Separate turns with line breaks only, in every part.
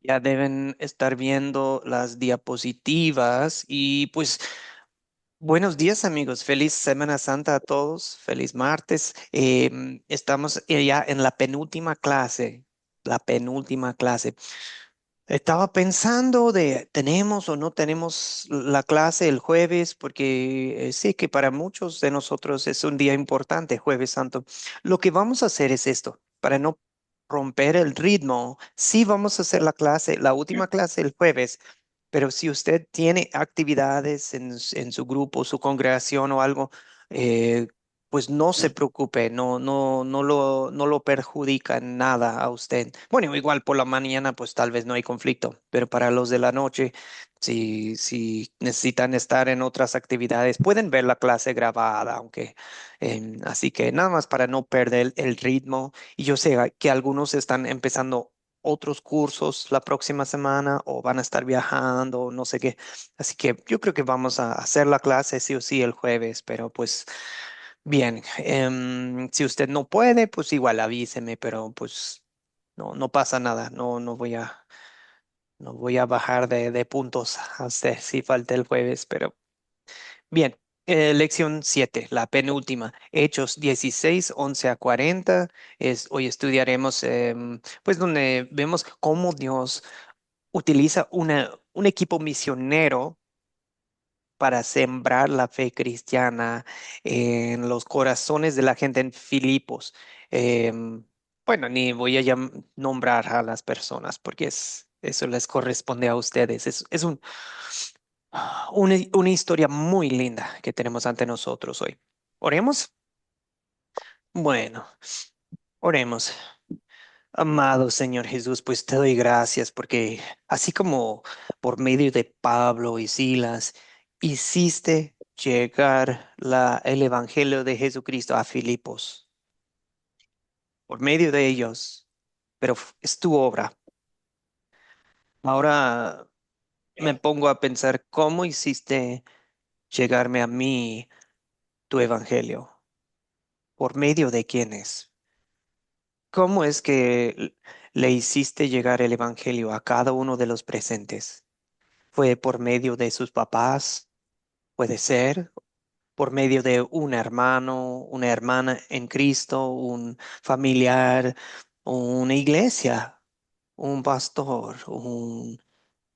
Ya deben estar viendo las diapositivas y pues buenos días amigos, feliz Semana Santa a todos, feliz martes. Estamos ya en la penúltima clase. Estaba pensando de tenemos o no tenemos la clase el jueves, porque sé que para muchos de nosotros es un día importante, Jueves Santo. Lo que vamos a hacer es esto, para no romper el ritmo. Sí vamos a hacer la clase, la última clase el jueves, pero si usted tiene actividades en su grupo, su congregación o algo, eh, pues no se preocupe, no lo perjudica en nada a usted. Bueno, igual por la mañana, pues tal vez no hay conflicto, pero para los de la noche, si necesitan estar en otras actividades, pueden ver la clase grabada, aunque, así que nada más para no perder el ritmo. Y yo sé que algunos están empezando otros cursos la próxima semana o van a estar viajando o no sé qué. Así que yo creo que vamos a hacer la clase sí o sí el jueves, pero pues bien, si usted no puede, pues igual avíseme, pero pues no pasa nada, no voy a bajar de puntos a usted si falta el jueves, pero bien. Lección 7, la penúltima, Hechos 16 11 a 40. Hoy estudiaremos, pues donde vemos cómo Dios utiliza un equipo misionero para sembrar la fe cristiana en los corazones de la gente en Filipos. Bueno, ni voy a nombrar a las personas porque eso les corresponde a ustedes. Una historia muy linda que tenemos ante nosotros hoy. ¿Oremos? Bueno, oremos. Amado Señor Jesús, pues te doy gracias porque así como por medio de Pablo y Silas hiciste llegar el Evangelio de Jesucristo a Filipos, por medio de ellos, pero es tu obra. Ahora me pongo a pensar cómo hiciste llegarme a mí tu Evangelio, por medio de quiénes. ¿Cómo es que le hiciste llegar el Evangelio a cada uno de los presentes? ¿Fue por medio de sus papás? Puede ser por medio de un hermano, una hermana en Cristo, un familiar, una iglesia, un pastor,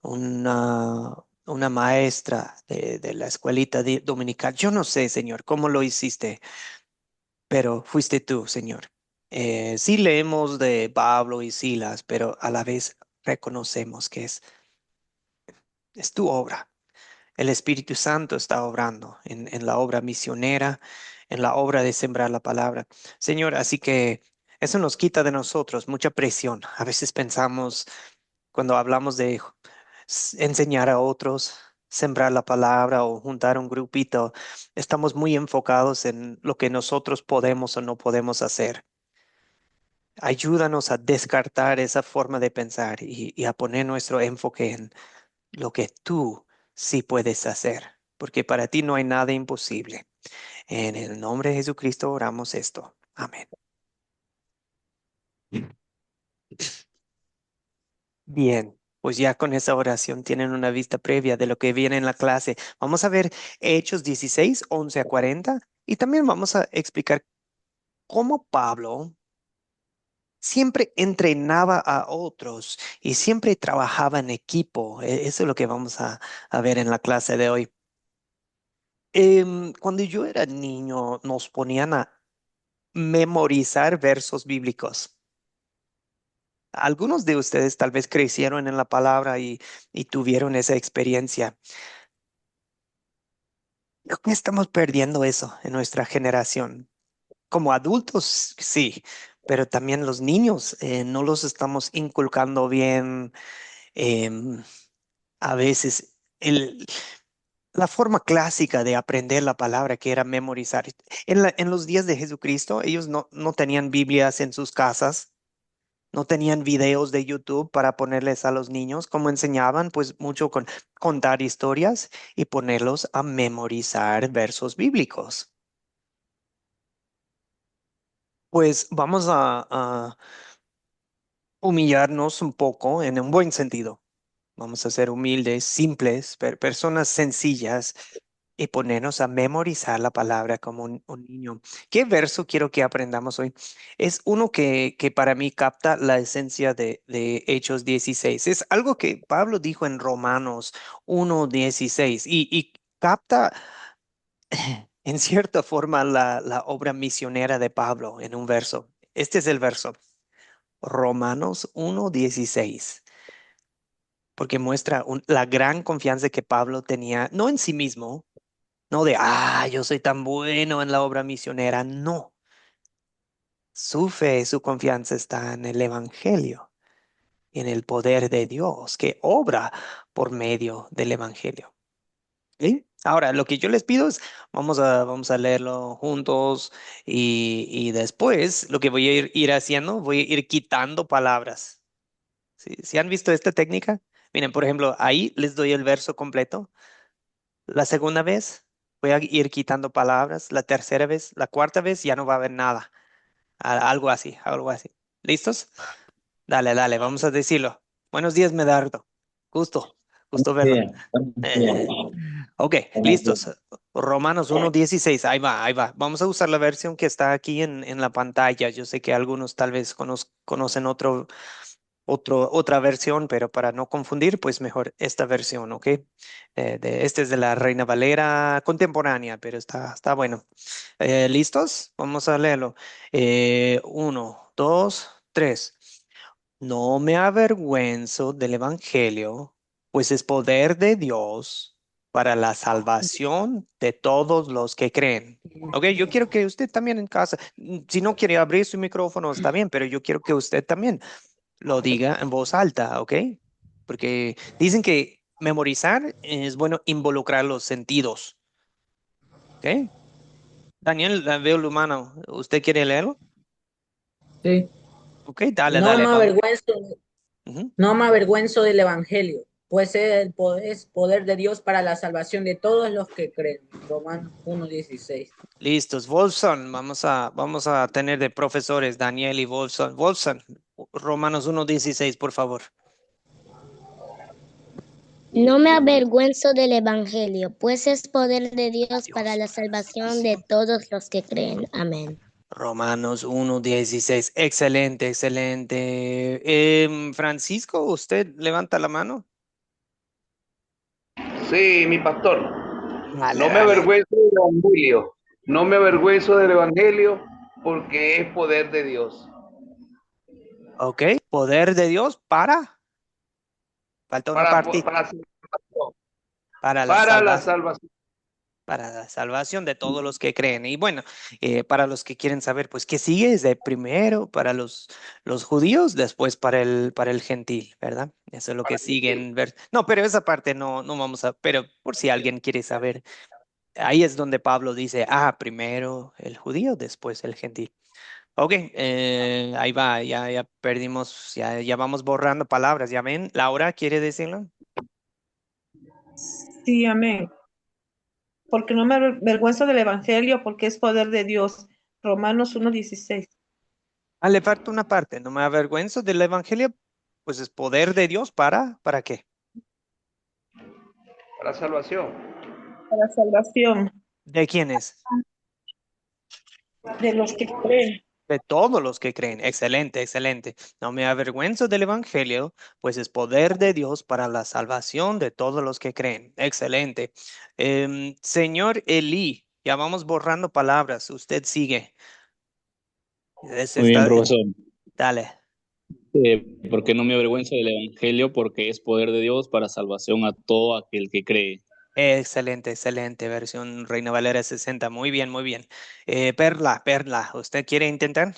una maestra de la escuelita dominical. Yo no sé, Señor, cómo lo hiciste, pero fuiste tú, Señor. Sí leemos de Pablo y Silas, pero a la vez reconocemos que es tu obra. El Espíritu Santo está obrando en la obra misionera, en la obra de sembrar la palabra. Señor, así que eso nos quita de nosotros mucha presión. A veces pensamos, cuando hablamos de enseñar a otros, sembrar la palabra o juntar un grupito, estamos muy enfocados en lo que nosotros podemos o no podemos hacer. Ayúdanos a descartar esa forma de pensar y a poner nuestro enfoque en lo que tú sí puedes hacer, porque para ti no hay nada imposible. En el nombre de Jesucristo oramos esto. Amén. Bien, pues ya con esa oración tienen una vista previa de lo que viene en la clase. Vamos a ver Hechos 16 11 a 40 y también vamos a explicar cómo Pablo siempre entrenaba a otros y siempre trabajaba en equipo. Eso es lo que vamos a ver en la clase de hoy. Cuando yo era niño, nos ponían a memorizar versos bíblicos. Algunos de ustedes tal vez crecieron en la palabra y tuvieron esa experiencia. Creo que estamos perdiendo eso en nuestra generación. Como adultos, sí, pero también los niños no los estamos inculcando bien. em, a veces la forma clásica de aprender la palabra que era memorizar. En los días de Jesucristo, ellos no tenían Biblias en sus casas. No tenían videos de YouTube para ponerles a los niños, como enseñaban, pues mucho con contar historias y ponerlos a memorizar versos bíblicos. Pues vamos humillarnos un poco en un buen sentido. Vamos a ser humildes, simples, personas sencillas y ponernos a memorizar la palabra como un niño. ¿Qué verso quiero que aprendamos hoy? Es uno que para mí capta la esencia de Hechos 16. Es algo que Pablo dijo en Romanos 1:16 y capta en cierta forma la obra misionera de Pablo en un verso. Este es el verso, Romanos 1:16, porque muestra la gran confianza que Pablo tenía, no en sí mismo, no de, yo soy tan bueno en la obra misionera, no. Su fe, su confianza está en el Evangelio, en el poder de Dios que obra por medio del Evangelio. ¿Sí? Ahora, lo que yo les pido es, vamos a leerlo juntos y después lo que voy a ir haciendo, voy a ir quitando palabras. ¿Sí? ¿Sí han visto esta técnica? Miren, por ejemplo, ahí les doy el verso completo. La segunda vez voy a ir quitando palabras. La tercera vez, la cuarta vez ya no va a haber nada. Algo así, algo así. ¿Listos? Dale, dale, vamos a decirlo. Buenos días, Medardo. Gusto, gusto verlo.
Bien, bien,
Eh, ok,
buenos días.
listos. Romanos 1:16, ahí va, ahí va. Vamos a usar la versión que está aquí en la pantalla. Yo sé que algunos tal vez conocen otra versión, pero para no confundir, pues mejor esta versión, ¿ok? Este es de la Reina Valera contemporánea, pero está bueno. ¿Listos? Vamos a leerlo. 1, 2, 3. No me avergüenzo del Evangelio, pues es poder de Dios para la salvación de todos los que creen. Ok, yo quiero que usted también en casa, si no quiere abrir su micrófono, está bien, pero yo quiero que usted también lo diga en voz alta, ¿ok? Porque dicen que memorizar es bueno involucrar los sentidos, ¿ok? Daniel, veo el humano. ¿Usted quiere leerlo?
Sí.
Ok, dale,
No
dale,
me
vamos.
avergüenzo,
Ujú.
no me avergüenzo del Evangelio, pues es poder de Dios para la salvación de todos los que creen. Romanos 1:16.
Listos. Wolfson, vamos a tener de profesores Daniel y Wolfson. Wolfson, Romanos 1:16, por favor.
No me avergüenzo del Evangelio, pues es poder de Dios para
Dios,
la
para la
salvación de
salvación.
todos los que creen. Amén.
Romanos 1:16. Excelente, excelente. Francisco, ¿usted levanta la mano?
Sí, mi pastor,
Dale,
no me
dale.
avergüenzo del Evangelio, no me avergüenzo del Evangelio porque es poder de Dios.
Ok, poder de Dios falta una
Para,
parte,
para,
para la
para la
salvación.
salvación.
Para la salvación de todos los que creen. Y bueno, para los que quieren saber, pues, ¿qué sigue? Es de primero para los judíos, después para el gentil, ¿verdad? Eso es lo que sigue en ver. No, pero esa parte no vamos pero por si alguien quiere saber, ahí es donde Pablo dice, primero el judío, después el gentil. Ok, ahí va, ya perdimos, ya vamos borrando palabras, ¿ya ven? Laura, ¿quiere decirlo?
Sí, amén. Porque no me avergüenzo del Evangelio, porque es poder de Dios. Romanos 1:16.
Le falta una parte, no me avergüenzo del evangelio, pues es poder de Dios ¿para qué?
Para la salvación.
Para salvación
¿De quiénes?
de los que creen.
De todos los que creen. Excelente, excelente. No me avergüenzo del evangelio, pues es poder de Dios para la salvación de todos los que creen. Excelente. Señor Elí, ya vamos borrando palabras, usted sigue.
Muy bien, profesor.
Dale.
Porque no me avergüenzo del Evangelio, porque es poder de Dios para salvación a todo aquel que cree.
Excelente, excelente. Versión Reina Valera 60. Muy bien, muy bien. Perla, ¿usted quiere intentar?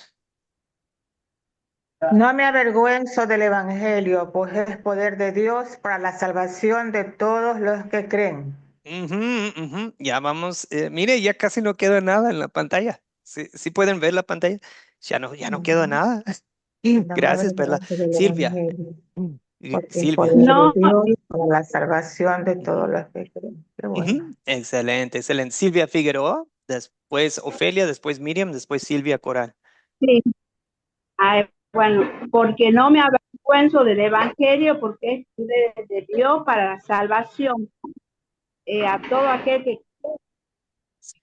No me avergüenzo del Evangelio, pues es poder de Dios para la salvación de todos los que creen.
Ujú, ujú. Ya vamos, mire, ya casi no queda nada en la pantalla. Sí, sí pueden ver la pantalla. Ya no queda
Ujú.
nada.
No me
Gracias, Perla.
avergüenzo del
Silvia,
Evangelio, porque es
Silvia.
poder de
No,
Dios para la salvación de todos
Ujú,
los que creen. Qué bueno.
ujú. Excelente, excelente. Silvia Figueroa, después Ofelia, después Miriam, después Silvia Coral.
sí.
Bueno, porque no me avergüenzo del Evangelio, porque es poder de Dios para la salvación a todo aquel que...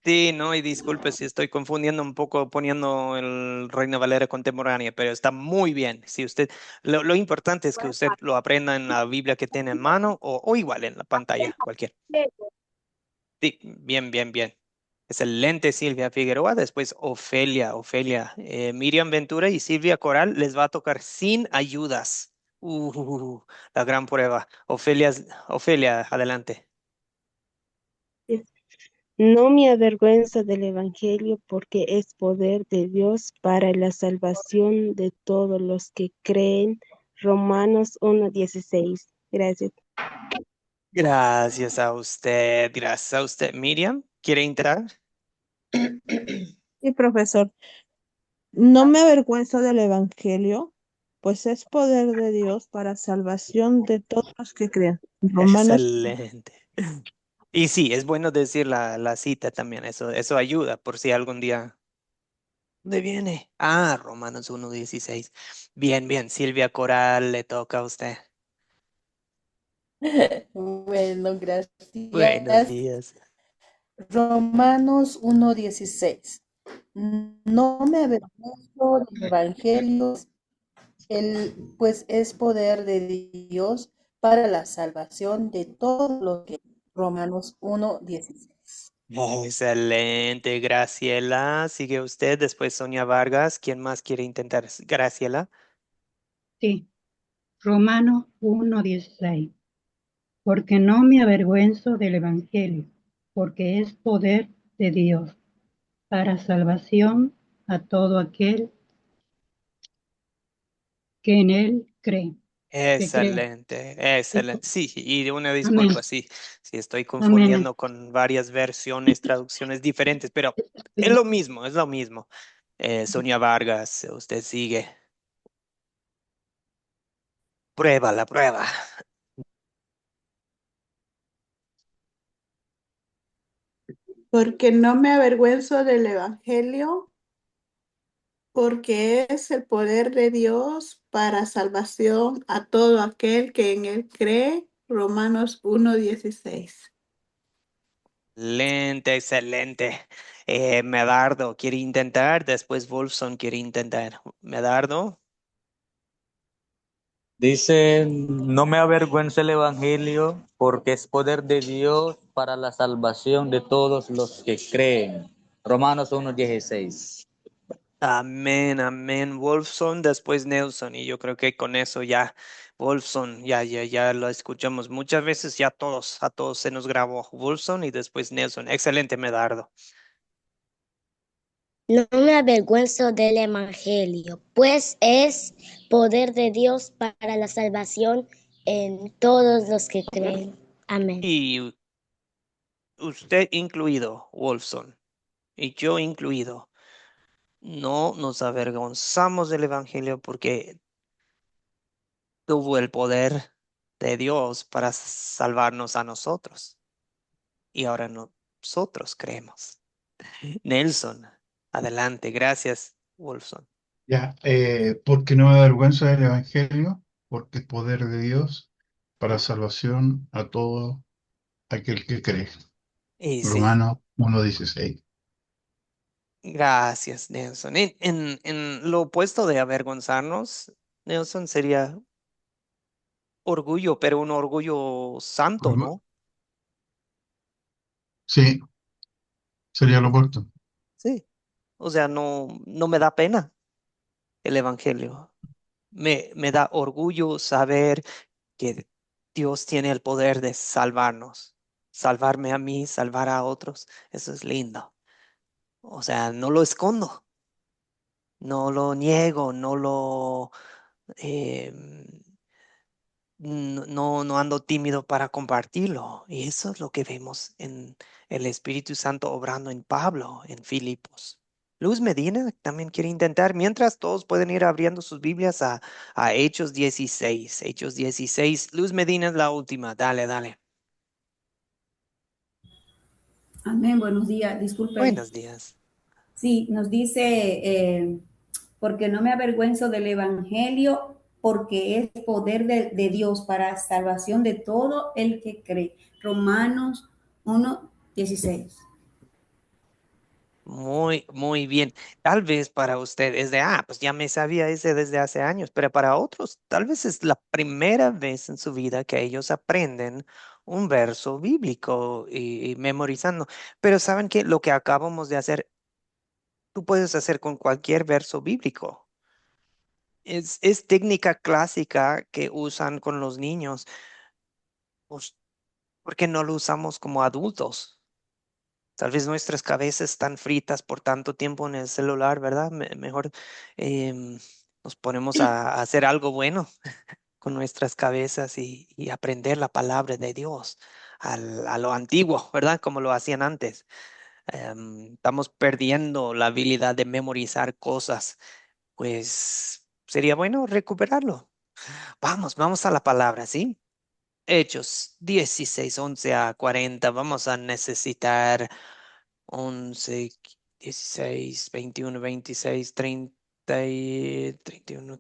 Sí, no, y disculpe si estoy confundiendo un poco poniendo el Reina Valera contemporánea, pero está muy bien. Si usted, lo importante es que usted lo aprenda en la Biblia que tiene en mano o igual en la pantalla, cualquier. Sí, bien, bien, bien. Excelente, Silvia Figueroa. Después Ofelia. Miriam Ventura y Silvia Coral les va a tocar sin ayudas. La gran prueba. Ofelia, adelante.
No me avergüenzo del Evangelio porque es poder de Dios para la salvación de todos los que creen. Romanos 1:16. Gracias.
Gracias a usted, gracias a usted. Miriam, ¿quiere entrar?
Sí, profesor. No me avergüenzo del Evangelio, pues es poder de Dios para salvación de todos los que crean. Romanos.
Excelente. Y sí, es bueno decir la cita también, eso ayuda por si algún día... ¿Dónde viene? Ah, Romanos 1:16. Bien, bien, Silvia Coral, le toca a usted.
Bueno,
Buenos
gracias.
días.
Romanos 1:16. No me avergüenzo del Evangelio, pues es poder de Dios para la salvación de todos los que... Romanos 1:16.
Excelente, Graciela. Sigue usted, después Sonia Vargas. ¿Quién más quiere intentar? Graciela.
Sí, Romanos 1:16. Porque no me avergüenzo del Evangelio, porque es poder de Dios para salvación a todo aquel que en él cree, que crea.
Excelente. Sí, y una
Amén.
disculpa, sí, sí estoy
Amén.
confundiendo con varias versiones, traducciones diferentes, pero es lo mismo, es lo mismo. Sonia Vargas, usted sigue. Prueba la prueba.
Porque no me avergüenzo del Evangelio, porque es el poder de Dios para salvación a todo aquel que en él cree. Romanos 1:16.
Excelente. Medardo quiere intentar, después Wolfson quiere intentar. Medardo.
Dice, no me avergüenza el Evangelio porque es poder de Dios para la salvación de todos los que creen. Romanos 1:16.
Amén, amén. Wolfson, después Nelson. Y yo creo que con eso ya, Wolfson, ya lo escuchamos muchas veces, ya a todos se nos grabó Wolfson y después Nelson. Excelente, Medardo.
No me avergüenzo del Evangelio, pues es poder de Dios para la salvación en todos los que creen. Amén.
Y usted incluido, Wolfson, y yo incluido. No nos avergonzamos del Evangelio porque tuvo el poder de Dios para salvarnos a nosotros. Y ahora nosotros creemos. Nelson, adelante. Gracias, Wolfson.
Ya, porque no me avergüenzo del Evangelio, porque es poder de Dios para salvación a todo aquel que cree.
Y sí,
Romanos 1:16.
gracias, Nelson. En lo opuesto de avergonzarnos, Nelson, sería orgullo, pero un orgullo santo,
Orgu-
¿no?
Sí, sería lo opuesto.
Sí. O sea, no me da pena el Evangelio. Me da orgullo saber que Dios tiene el poder de salvarnos, salvarme a mí, salvar a otros. Eso es lindo. O sea, no lo escondo, no lo niego, eh, no ando tímido para compartirlo. Y eso es lo que vemos en el Espíritu Santo obrando en Pablo, en Filipos. Luz Medina también quiere intentar, mientras todos pueden ir abriendo sus Biblias a Hechos 16. Hechos 16. Luz Medina es la última. Dale, dale.
Amén, buenos días, disculpe.
Buenos días.
Sí, nos dice porque no me avergüenzo del Evangelio, porque es poder de Dios para salvación de todo el que cree. Romanos 1:16.
Muy bien. Tal vez para usted es de, pues ya me sabía ese desde hace años, pero para otros tal vez es la primera vez en su vida que ellos aprenden un verso bíblico y memorizando. Pero ¿saben qué? Lo que acabamos de hacer, tú puedes hacer con cualquier verso bíblico. Es técnica clásica que usan con los niños. Pues, ¿por qué no lo usamos como adultos? Tal vez nuestras cabezas están fritas por tanto tiempo en el celular, ¿verdad? Mejor nos ponemos a hacer algo bueno con nuestras cabezas y aprender la palabra de Dios a lo antiguo, ¿verdad? Como lo hacían antes. Estamos perdiendo la habilidad de memorizar cosas, pues sería bueno recuperarlo. Vamos a la palabra, ¿sí? Hechos 16, 11 a 40. Vamos a necesitar 11, 16, 21, 26, 30 y 31.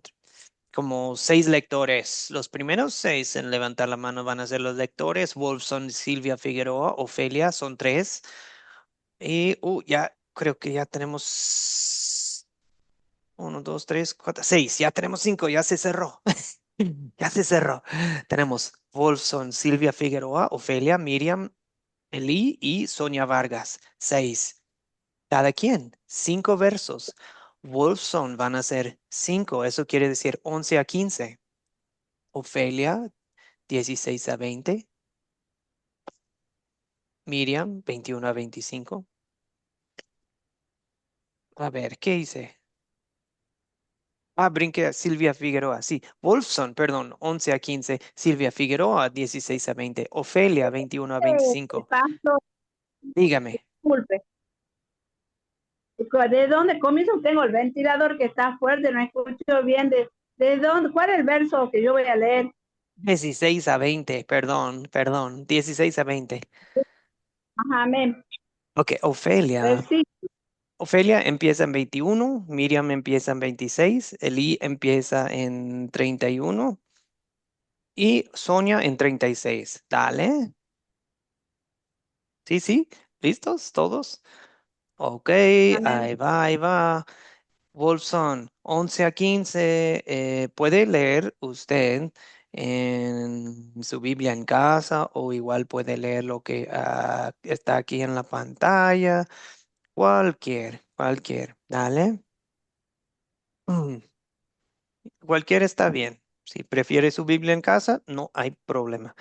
Como 6 lectores. Los primeros 6 en levantar la mano van a ser los lectores. Wolfson, Silvia Figueroa, Ofelia, son 3. Y ya creo que ya tenemos 1, 2, 3, 4, 6. Ya tenemos 5, ya se cerró. Ya se cerró. Tenemos Wolfson, Silvia Figueroa, Ofelia, Miriam, Eli y Sonia Vargas. 6. Cada quien, 5 versos. Wolfson van a ser 5, eso quiere decir 11 a 15. Ofelia, 16 a 20. Miriam, 21 a 25. A ver, ¿qué hice? Brinqué a Silvia Figueroa, sí. Wolfson, perdón, 11 a 15. Silvia Figueroa, 16 a 20. Ofelia, 21 a 25.
Pastor,
Dígame.
disculpe. ¿De dónde comienzo? Tengo el ventilador que está fuerte, no escucho bien. ¿De dónde? ¿Cuál es el verso que yo voy a leer?
16 a 20, perdón. 16 a 20.
Ajá, amén.
Ok, Ofelia.
Sí.
Ofelia empieza en 21, Miriam empieza en 26, Eli empieza en 31 y Sonia en 36. Dale. Sí, ¿listos todos? Ok,
Amén.
ahí va. Wolfson, 11 a 15. ¿Puede leer usted en su Biblia en casa o igual puede leer lo que está aquí en la pantalla? Cualquier. Dale. Cualquiera está bien. Si prefiere su Biblia en casa, no hay problema.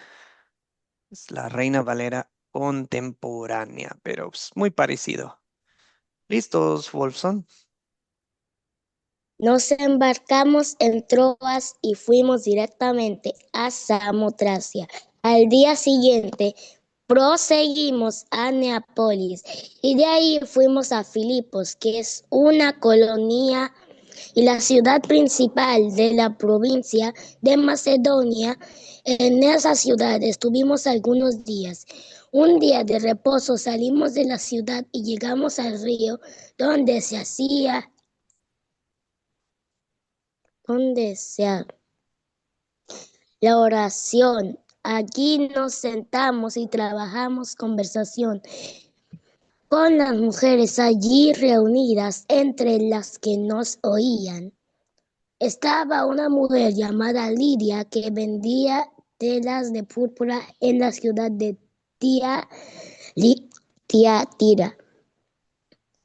Es la Reina Valera contemporánea, pero es muy parecido. ¿Listos, Wolfson?
Nos embarcamos en Troas y fuimos directamente a Samotracia. Al día siguiente proseguimos a Neápolis y de ahí fuimos a Filipos, que es una colonia y la ciudad principal de la provincia de Macedonia. En esa ciudad estuvimos algunos días. Un día de reposo salimos de la ciudad y llegamos al río donde se hacía la oración. Allí nos sentamos y trabajamos conversación con las mujeres allí reunidas, entre las que nos oían. Estaba una mujer llamada Lidia que vendía telas de púrpura en la ciudad de Tiatira.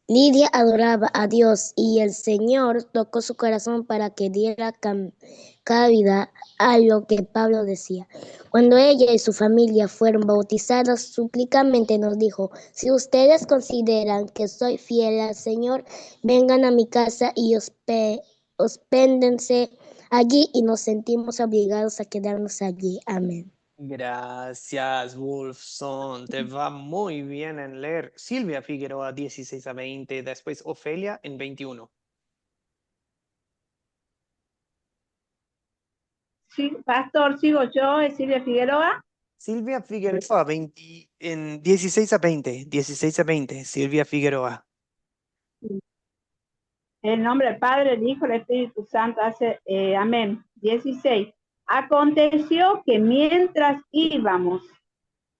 Lidia adoraba a Dios y el Señor tocó su corazón para que diera cabida a lo que Pablo decía. Cuando ella y su familia fueron bautizadas, súplicamente nos dijo: si ustedes consideran que soy fiel al Señor, vengan a mi casa y hospédense allí, y nos sentimos obligados a quedarnos allí. Amén.
Gracias, Wolfson. Te va muy bien en leer. Silvia Figueroa, 16 a 20. Después Ofelia en 21.
Sí, pastor, sigo yo, es Silvia Figueroa.
Silvia Figueroa, 16 a 20. 16 a 20. Silvia Figueroa.
En el nombre del Padre, del Hijo, del Espíritu Santo, amén. 16. Aconteció que mientras íbamos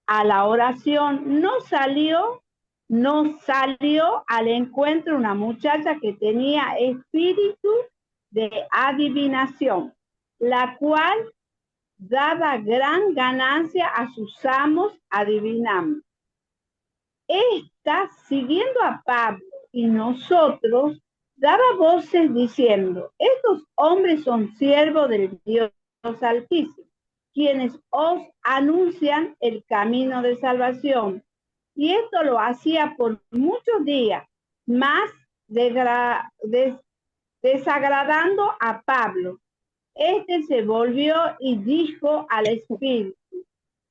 a la oración, no salió al encuentro una muchacha que tenía espíritu de adivinación, la cual daba gran ganancia a sus amos adivinando. Esta, siguiendo a Pablo y nosotros, daba voces diciendo: estos hombres son siervos del Dios Altísimo, quienes os anuncian el camino de salvación. Y esto lo hacía por muchos días, más desagradando a Pablo. Este se volvió y dijo al espíritu: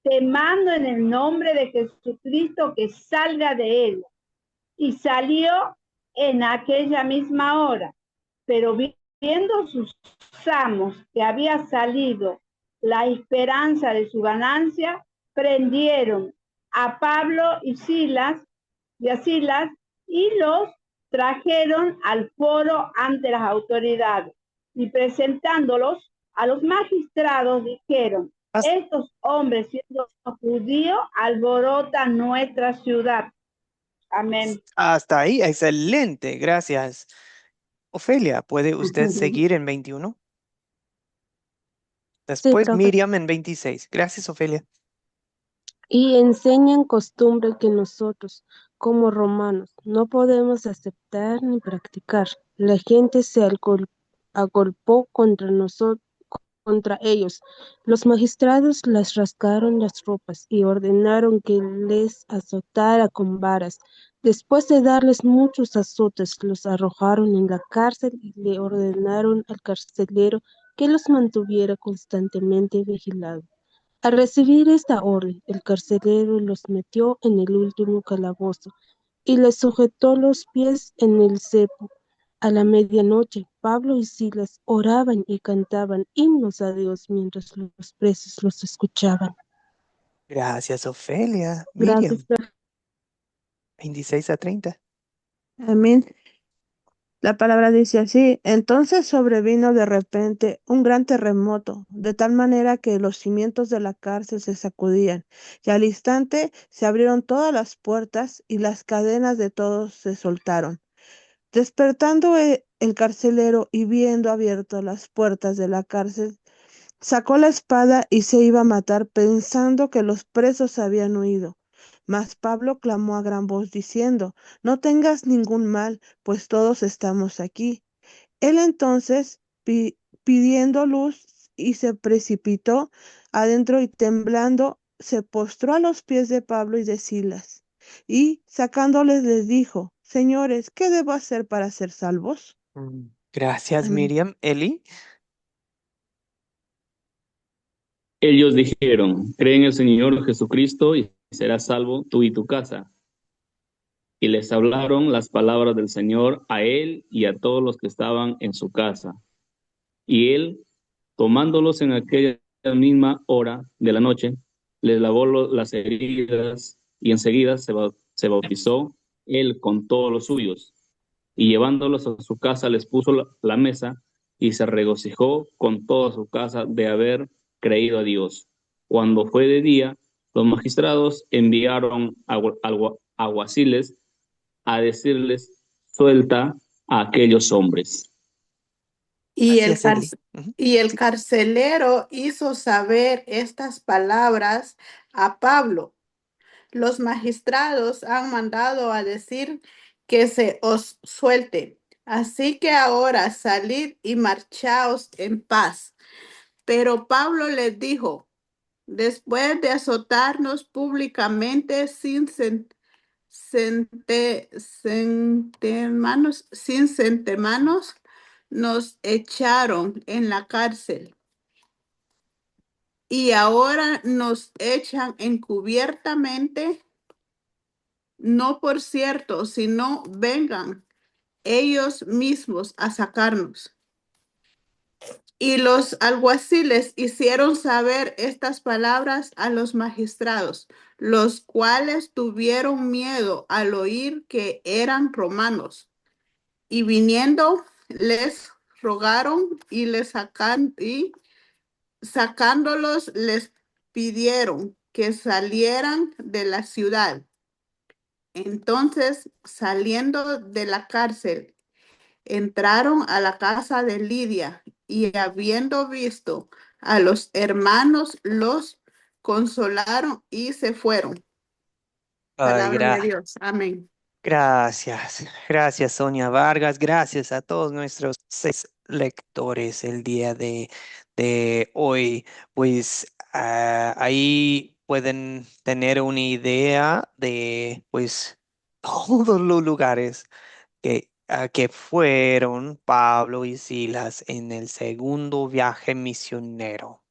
te mando en el nombre de Jesucristo que salga de él. Y salió en aquella misma hora. Pero viendo sus amos que había salido la esperanza de su ganancia, prendieron a Pablo y a Silas y los trajeron al foro ante las autoridades. Y presentándolos a los magistrados, dijeron: estos hombres, siendo judíos, alborotan nuestra ciudad. Amén.
Hasta ahí, excelente, gracias. Ofelia, ¿puede usted seguir en 21? Después
profe.
Miriam en 26. Gracias, Ofelia.
Y enseñan costumbre que nosotros, como romanos, no podemos aceptar ni practicar. La gente se agolpó contra nosotros, contra ellos. Los magistrados les rasgaron las ropas y ordenaron que les azotara con varas. Después de darles muchos azotes, los arrojaron en la cárcel y le ordenaron al carcelero que los mantuviera constantemente vigilados. Al recibir esta orden, el carcelero los metió en el último calabozo y les sujetó los pies en el cepo. A la medianoche, Pablo y Silas oraban y cantaban himnos a Dios mientras los presos los escuchaban.
Gracias, Ofelia. Miriam.
Gracias.
26 a 30.
Amén. La palabra dice así: entonces sobrevino de repente un gran terremoto, de tal manera que los cimientos de la cárcel se sacudían, y al instante se abrieron todas las puertas y las cadenas de todos se soltaron. Despertando el carcelero y viendo abiertas las puertas de la cárcel, sacó la espada y se iba a matar, pensando que los presos habían huido. Mas Pablo clamó a gran voz diciendo: no tengas ningún mal, pues todos estamos aquí. Él entonces, pidiendo luz, y se precipitó adentro y temblando, se postró a los pies de Pablo y de Silas. Y sacándoles les dijo: señores, ¿qué debo hacer para ser salvos?
Gracias,
Amén.
Miriam. Eli.
Ellos dijeron: cree en el Señor Jesucristo y serás salvo tú y tu casa. Y les hablaron las palabras del Señor a él y a todos los que estaban en su casa. Y él, tomándolos en aquella misma hora de la noche, les lavó las heridas y enseguida se bautizó él con todos los suyos. Y llevándolos a su casa les puso la mesa y se regocijó con toda su casa de haber creído a Dios. Cuando fue de día, los magistrados enviaron alguaciles a decirles: suelta a aquellos hombres.
Y
Gracias, Eli.
y el carcelero hizo saber estas palabras a Pablo. Los magistrados han mandado a decir que se os suelte. Así que ahora salid y marchaos en paz. Pero Pablo les dijo: después de azotarnos públicamente sin centemanos, nos echaron en la cárcel. Y ahora nos echan encubiertamente. No por cierto, sino vengan ellos mismos a sacarnos. Y los alguaciles hicieron saber estas palabras a los magistrados, los cuales tuvieron miedo al oír que eran romanos. Y viniendo, les rogaron y sacándolos, les pidieron que salieran de la ciudad. Entonces, saliendo de la cárcel, entraron a la casa de Lidia y habiendo visto a los hermanos, los consolaron y se fueron.
Ay,
Palabra de Dios. Amén.
gracias Sonia Vargas, gracias a todos nuestros 6 lectores el día de hoy. Pues ahí pueden tener una idea de pues todos los lugares que fueron Pablo y Silas en el segundo viaje misionero.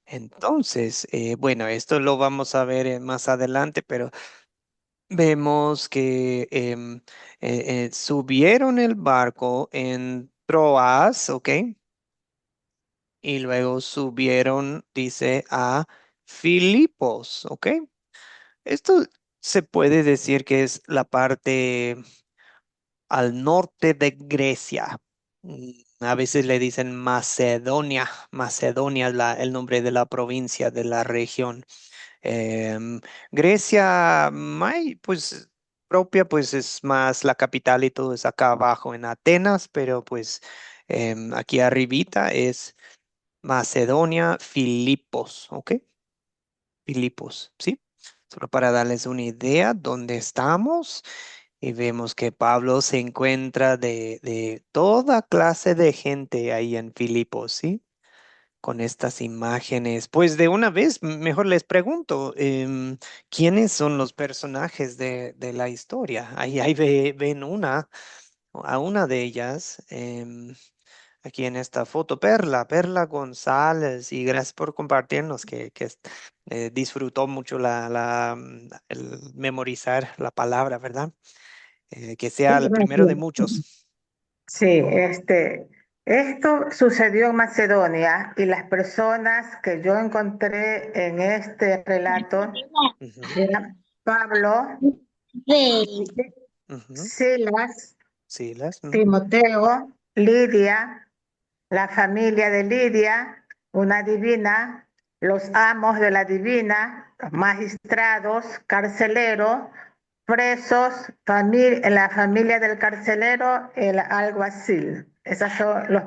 Entonces, bueno, esto lo vamos a ver más adelante, pero vemos que subieron el barco en Troas, ¿ok? Y luego subieron, dice, a Filipos, ¿ok? Esto se puede decir que es la parte al norte de Grecia. A veces le dicen Macedonia. Macedonia es el nombre de la provincia, de la región. Em, Grecia, pues propia, pues es más la capital y todo es acá abajo en Atenas, pero pues aquí arribita es Macedonia, Filipos, ¿ok? Filipos, ¿sí? Solo para darles una idea dónde estamos y vemos que Pablo se encuentra de toda clase de gente ahí en Filipos, ¿sí? Con estas imágenes. Pues de una vez, mejor les pregunto, ¿quiénes son los personajes de la historia? Ahí ven a una de ellas, aquí en esta foto, Perla González, y gracias por compartirnos que disfrutó mucho el memorizar la palabra, ¿verdad? Que sea
Sí,
el primero de
gracias.
muchos.
Sí, esto sucedió en Macedonia y las personas que yo encontré en este relato eran Pablo,
Ujú.
Silas,
Silas.
Timoteo, Lidia, la familia de Lidia, una divina, los amos de la divina, magistrados, carceleros, presos, la familia del carcelero, el alguacil. Esas son las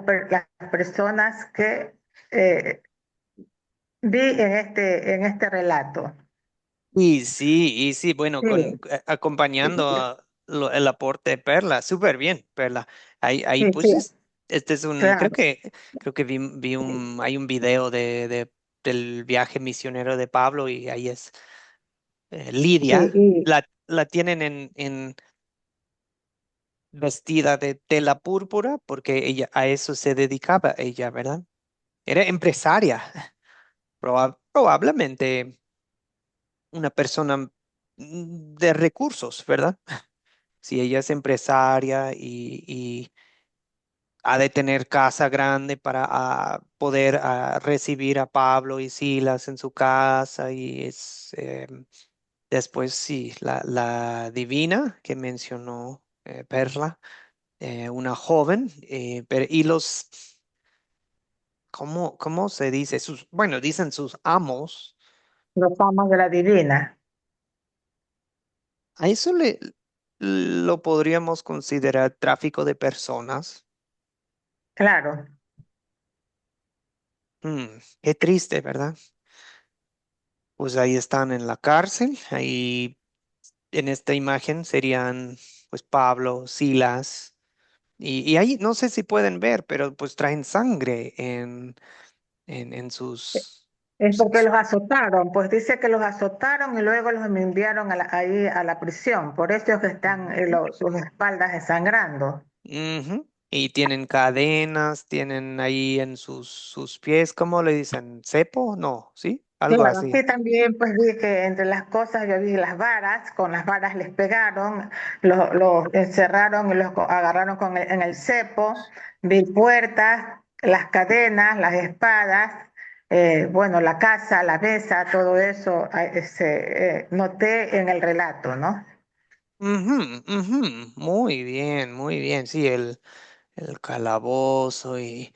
personas que vi en este relato.
Y sí, bueno,
Sí,
acompañando el aporte de Perla, súper bien, Perla. Ahí
sí, sí,
pues este es
claro.
creo que hay un video del viaje misionero de Pablo y ahí es
Sí,
Lidia, la tienen en vestida de tela púrpura porque ella a eso se dedicaba ella, ¿verdad? Era empresaria, probablemente una persona de recursos, ¿verdad? Si ella es empresaria y ha de tener casa grande para poder recibir a Pablo y Silas en su casa y después sí, la divina que mencionó Perla, una joven, y ¿cómo se dice? Bueno, dicen sus amos.
los amos de la divina,
A eso lo podríamos considerar tráfico de personas.
claro.
Qué triste, ¿verdad? Pues ahí están en la cárcel, ahí en esta imagen serían pues Pablo, Silas, y ahí no sé si pueden ver, pero pues traen sangre en sus...
Es porque los azotaron, pues dice que los azotaron y luego los enviaron ahí a la prisión. Por eso es que están sus espaldas desangrando.
Ujú. Y tienen cadenas, tienen ahí en sus pies, ¿cómo le dicen? ¿Cepo? No, ¿sí? Algo
Claro,
así.
aquí también pues vi que entre las cosas yo vi las varas, con las varas les pegaron, los encerraron y los agarraron en el cepo, vi puertas, las cadenas, las espadas, bueno, la casa, la mesa, todo eso noté en el relato, ¿no?
Ujú, ujú. Muy bien, muy bien. Sí, el calabozo y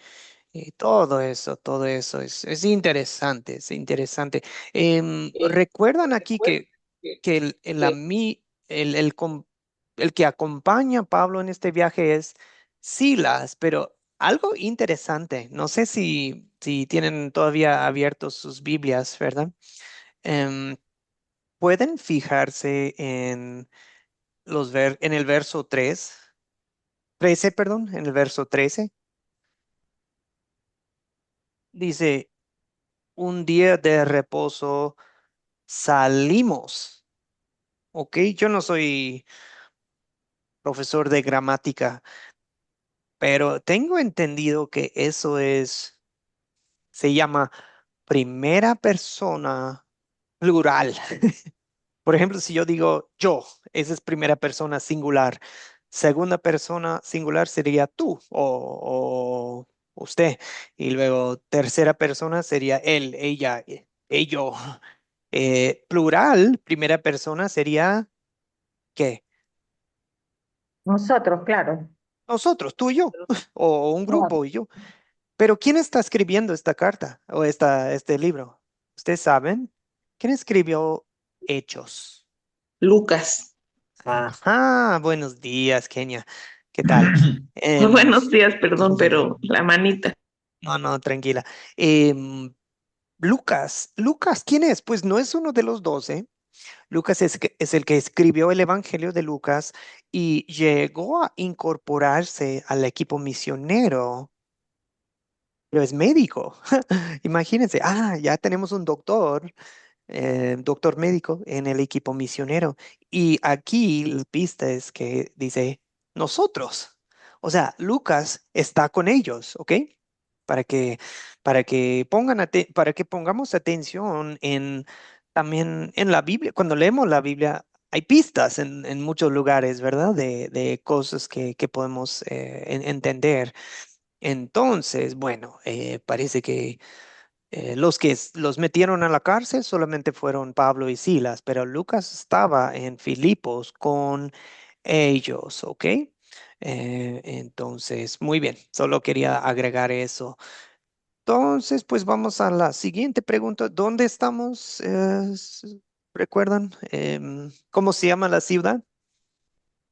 todo eso es interesante, es interesante. ¿Recuerdan aquí que el que acompaña a Pablo en este viaje es Silas? Pero algo interesante, no sé si tienen todavía abiertos sus Biblias, ¿verdad? Em, Pueden fijarse en en el verso 13, perdón, en el verso 13 dice, un día de reposo salimos. Ok, yo no soy profesor de gramática, pero tengo entendido que se llama primera persona plural. Por ejemplo, si yo digo yo, esa es primera persona singular. Segunda persona singular sería tú o usted. Y luego tercera persona sería él, ella, ello. Plural, primera persona sería ¿qué?
Nosotros, claro.
Nosotros, tú y yo, o un
Claro.
grupo y yo. Pero ¿quién está escribiendo esta carta o este libro? ¿Ustedes saben? ¿Quién escribió Hechos?
Lucas.
Ajá, buenos días, Kenia. ¿Qué tal? Em,
Buenos días, perdón, pero la manita.
no, no, tranquila. Em, Lucas, ¿quién es? Pues no es uno de los 12. Lucas es el que escribió el Evangelio de Lucas y llegó a incorporarse al equipo misionero, pero es médico. Imagínense, ya tenemos un doctor médico en el equipo misionero. Y aquí la pista es que dice nosotros. O sea, Lucas está con ellos, ¿ok? Para que, para que pongamos atención también en la Biblia. Cuando leemos la Biblia, hay pistas en muchos lugares, ¿verdad? De cosas que podemos entender. Entonces, bueno, parece que los que los metieron a la cárcel solamente fueron Pablo y Silas, pero Lucas estaba en Filipos con ellos, ¿ok? Entonces, muy bien, solo quería agregar eso. Entonces, pues vamos a la siguiente pregunta. ¿Dónde estamos? ¿Recuerdan? ¿Cómo se llama la ciudad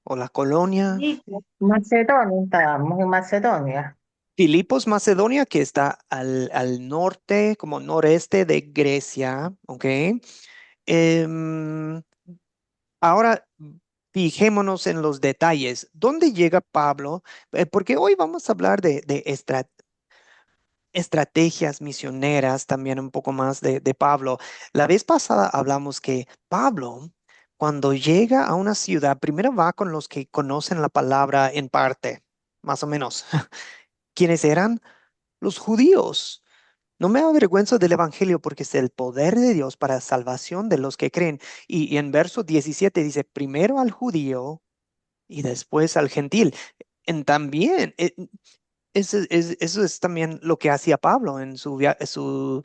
o la colonia?
Macedonia, estábamos en Macedonia.
Filipos, Macedonia, que está al norte, como noreste de Grecia, ¿ok? Em, Ahora fijémonos en los detalles. ¿Dónde llega Pablo? Porque hoy vamos a hablar de estrategias misioneras, también un poco más de Pablo. La vez pasada hablamos que Pablo, cuando llega a una ciudad, primero va con los que conocen la palabra en parte, más o menos. ¿Quiénes eran? Los judíos. No me avergüenzo del Evangelio porque es el poder de Dios para salvación de los que creen. Y en verso 17 dice, primero al judío y después al gentil. También, eso es también lo que hacía Pablo en su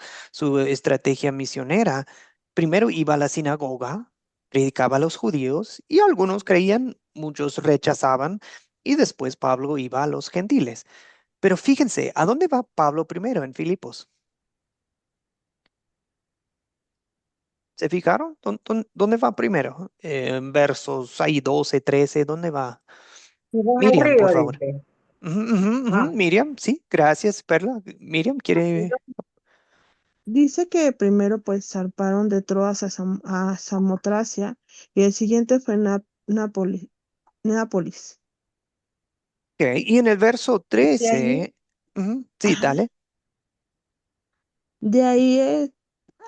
estrategia misionera. Primero iba a la sinagoga, predicaba a los judíos y algunos creían, muchos rechazaban, y después Pablo iba a los gentiles. Pero fíjense, ¿a dónde va Pablo primero en Filipos? ¿Se fijaron? ¿Dónde va primero? En versos ahí 12, 13, ¿dónde va?
Y en el
Miriam, por
río,
favor.
dice.
Ujú, ujú, ujú.
Ah,
Miriam, sí, gracias, Perla. Miriam, ¿quiere?
Dice que primero pues zarparon de Troas a Samotracia y el siguiente fue Nápoles.
Ok, y en el verso
De ahí,
13, sí,
ajá,
dale.
de ahí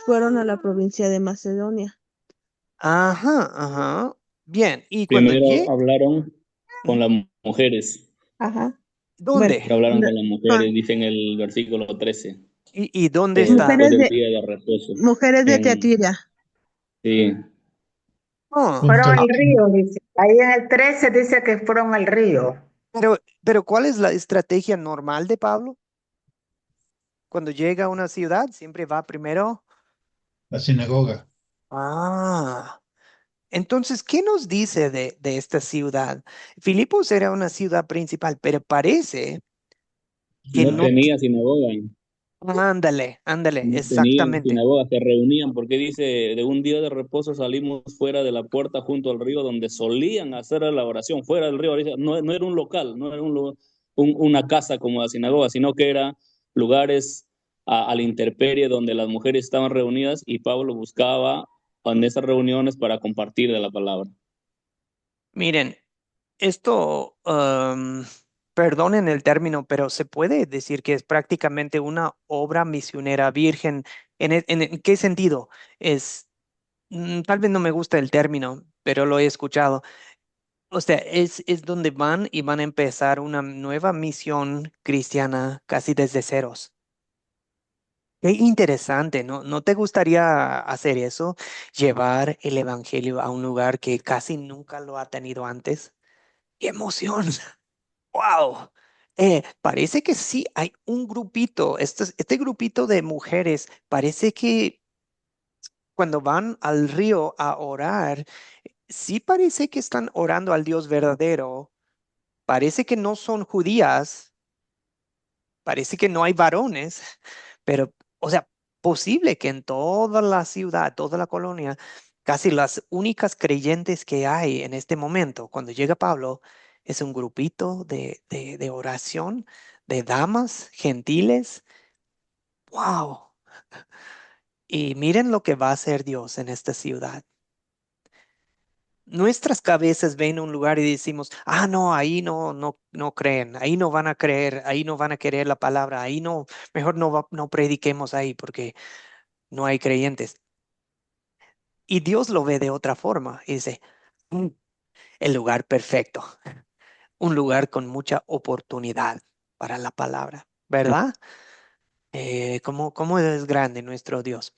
fueron a la provincia de Macedonia.
Ajá, ajá. Bien, y cuando
Primero
llegué,
hablaron con las mujeres.
Ajá. Bueno,
¿dónde?
Primero hablaron con las mujeres,
con
dice en el versículo 13,
¿Y dónde
después
está?
mujeres
del
de
día de reposo.
mujeres de
En,
Teatira.
sí,
Oh,
Junto
fueron
al,
al río, dice. Ahí en el 13 dice que fueron al río.
pero ¿cuál es la estrategia normal de Pablo? Cuando llega a una ciudad, siempre va primero.
la sinagoga.
Ah. Entonces, ¿qué nos dice de esta ciudad? Filipos era una ciudad principal, pero parece que
No
no.
tenía sinagoga.
Ándale, ándale,
No tenían
exactamente.
sinagoga, se reunían, porque dice, de un día de reposo salimos fuera de la puerta junto al río donde solían hacer la oración, fuera del río. Dice, no, no era un local, no era una casa como la sinagoga, sino que era lugares a la intemperie donde las mujeres estaban reunidas y Pablo buscaba en esas reuniones para compartir de la palabra.
Miren, esto, perdonen el término, pero se puede decir que es prácticamente una obra misionera virgen. ¿En qué sentido? Es, tal vez no me gusta el término, pero lo he escuchado. O sea, es donde van y van a empezar una nueva misión cristiana casi desde ceros. Qué interesante, ¿no? ¿No te gustaría hacer eso? Llevar el evangelio a un lugar que casi nunca lo ha tenido antes. ¡Qué emoción! ¡Wow! Parece que sí, hay un grupito, este grupito de mujeres, parece que cuando van al río a orar, sí parece que están orando al Dios verdadero, parece que no son judías, parece que no hay varones, pero, o sea, posible que en toda la ciudad, toda la colonia, casi las únicas creyentes que hay en este momento, cuando llega Pablo, es un grupito de oración de damas gentiles. ¡Wow! Y miren lo que va a hacer Dios en esta ciudad. Nuestras cabezas ven un lugar y decimos, ah, no, ahí no creen, ahí no van a creer, ahí no van a querer la palabra, ahí no, mejor no prediquemos ahí porque no hay creyentes. Y Dios lo ve de otra forma y dice, "Mm, el lugar perfecto, un lugar con mucha oportunidad para la palabra, ¿verdad? ¿Cómo es grande nuestro Dios?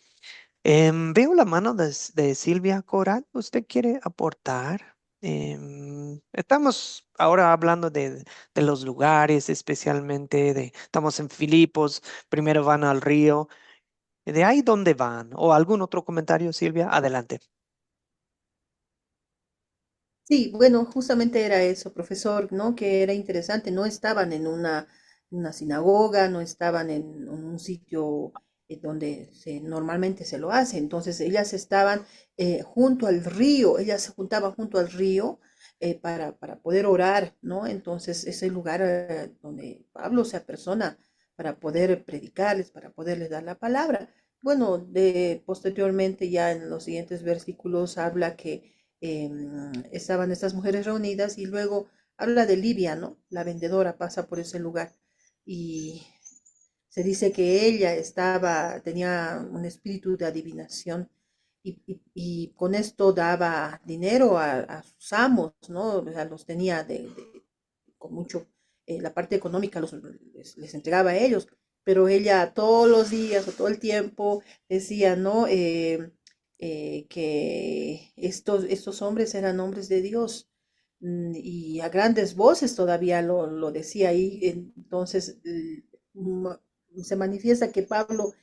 Veo la mano de Silvia Coral. ¿Usted quiere aportar? Estamos ahora hablando de los lugares, especialmente estamos en Filipos, primero van al río. ¿De ahí dónde van? ¿O algún otro comentario, Silvia? Adelante.
Sí, bueno, justamente era eso, profesor, ¿no? Que era interesante, no estaban en una sinagoga, no estaban en un sitio donde normalmente se lo hace, entonces ellas estaban junto al río, ellas se juntaban junto al río para poder orar, ¿no? Entonces ese lugar donde Pablo se apersona para poder predicarles, para poderles dar la palabra. Bueno, posteriormente ya en los siguientes versículos habla que estaban estas mujeres reunidas y luego habla de Libia, ¿no? La vendedora pasa por ese lugar y se dice que ella tenía un espíritu de adivinación y con esto daba dinero a sus amos, ¿no? O sea, los tenía con mucho, la parte económica les entregaba a ellos, pero ella todos los días o todo el tiempo decía, ¿no? Que estos hombres eran hombres de Dios y a grandes voces todavía lo decía ahí. Entonces se manifiesta que Pablo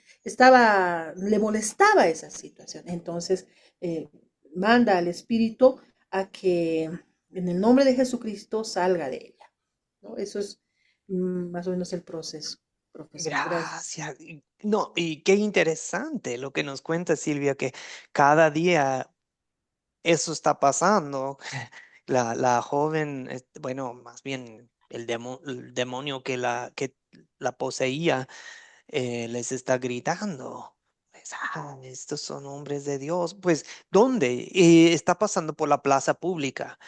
le molestaba esa situación. Entonces manda al Espíritu a que en el nombre de Jesucristo salga de ella, ¿no? Eso es más o menos el proceso, profesor. Gracias.
Gracias. No, y qué interesante lo que nos cuenta Silvia, que cada día eso está pasando. La joven, bueno, más bien el demonio que la poseía, les está gritando. Pues, estos son hombres de Dios. Pues, ¿dónde? Está pasando por la plaza pública.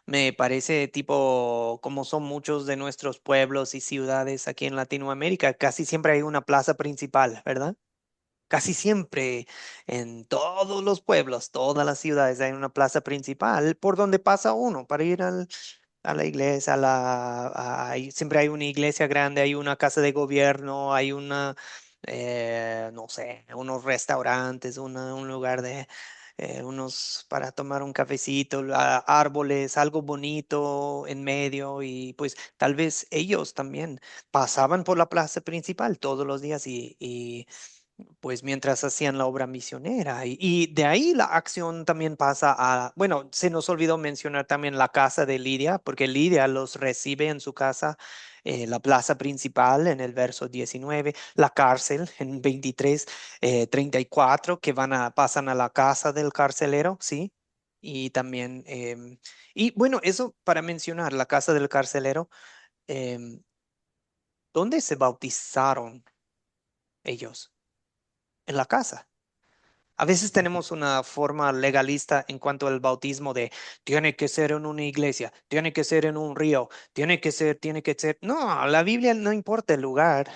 Me parece tipo como son muchos de nuestros pueblos y ciudades aquí en Latinoamérica, casi siempre hay una plaza principal, ¿verdad? Casi siempre en todos los pueblos, todas las ciudades hay una plaza principal por donde pasa uno para ir a la iglesia, siempre hay una iglesia grande, hay una casa de gobierno, hay no sé, unos restaurantes, un lugar unos para tomar un cafecito, árboles, algo bonito en medio y pues tal vez ellos también pasaban por la plaza principal todos los días y pues mientras hacían la obra misionera. Y de ahí la acción también pasa a, bueno, se nos olvidó mencionar también la casa de Lidia, porque Lidia los recibe en su casa, la plaza principal en el verso 19, la cárcel en 23, 34, que pasan a la casa del carcelero, ¿sí? Y también, y bueno, eso para mencionar, la casa del carcelero, em, ¿dónde se bautizaron ellos? En la casa. A veces tenemos una forma legalista en cuanto al bautismo de tiene que ser en una iglesia, tiene que ser en un río, tiene que ser. No, la Biblia no importa el lugar.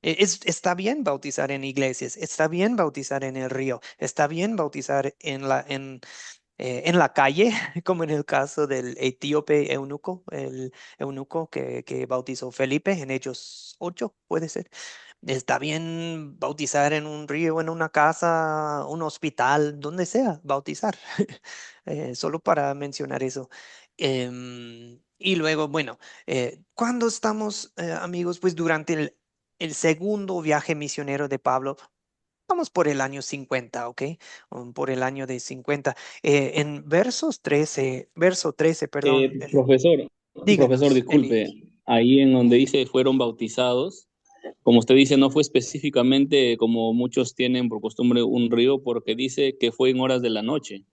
Está bien bautizar en iglesias, está bien bautizar en el río, está bien bautizar en la calle, como en el caso del etíope eunuco, el eunuco que bautizó Felipe en Hechos 8, puede ser. Está bien bautizar en un río, en una casa, un hospital, donde sea, bautizar. Solo para mencionar eso. Y luego, bueno, cuando estamos, amigos, pues durante el segundo viaje misionero de Pablo, vamos por el año 50, ¿ok? Por el año de 50. En verso 13, perdón.
Profesor, profesor,
Díganos, Eli.
disculpe, ahí en donde dice fueron bautizados, como usted dice, no fue específicamente como muchos tienen por costumbre un río, porque dice que fue en horas de la noche,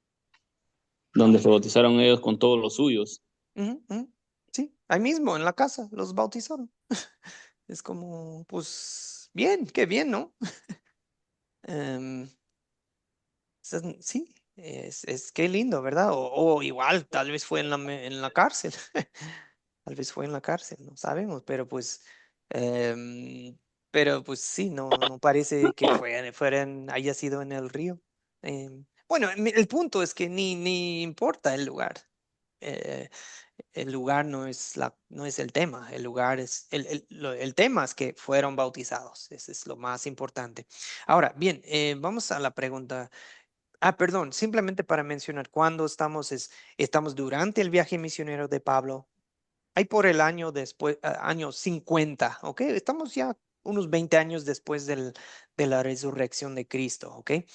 donde se bautizaron ellos con todos los suyos.
Ujú, ujú. Sí, ahí mismo, en la casa, los bautizaron. Es como, pues, bien, qué bien, ¿no? Em, sí, es qué lindo, ¿verdad? O igual, tal vez fue en la cárcel. Tal vez fue en la cárcel, no sabemos, em, pero pues sí, no parece que haya sido en el río. Bueno, el punto es que ni importa el lugar. Eh, el lugar no es el tema, el lugar es, el tema es que fueron bautizados, eso es lo más importante. Ahora, bien, vamos a la pregunta. Perdón, simplemente para mencionar, cuando estamos durante el viaje misionero de Pablo, hay por el año después, año 50, ¿ok? Estamos ya unos 20 años después de la resurrección de Cristo, ¿ok? Y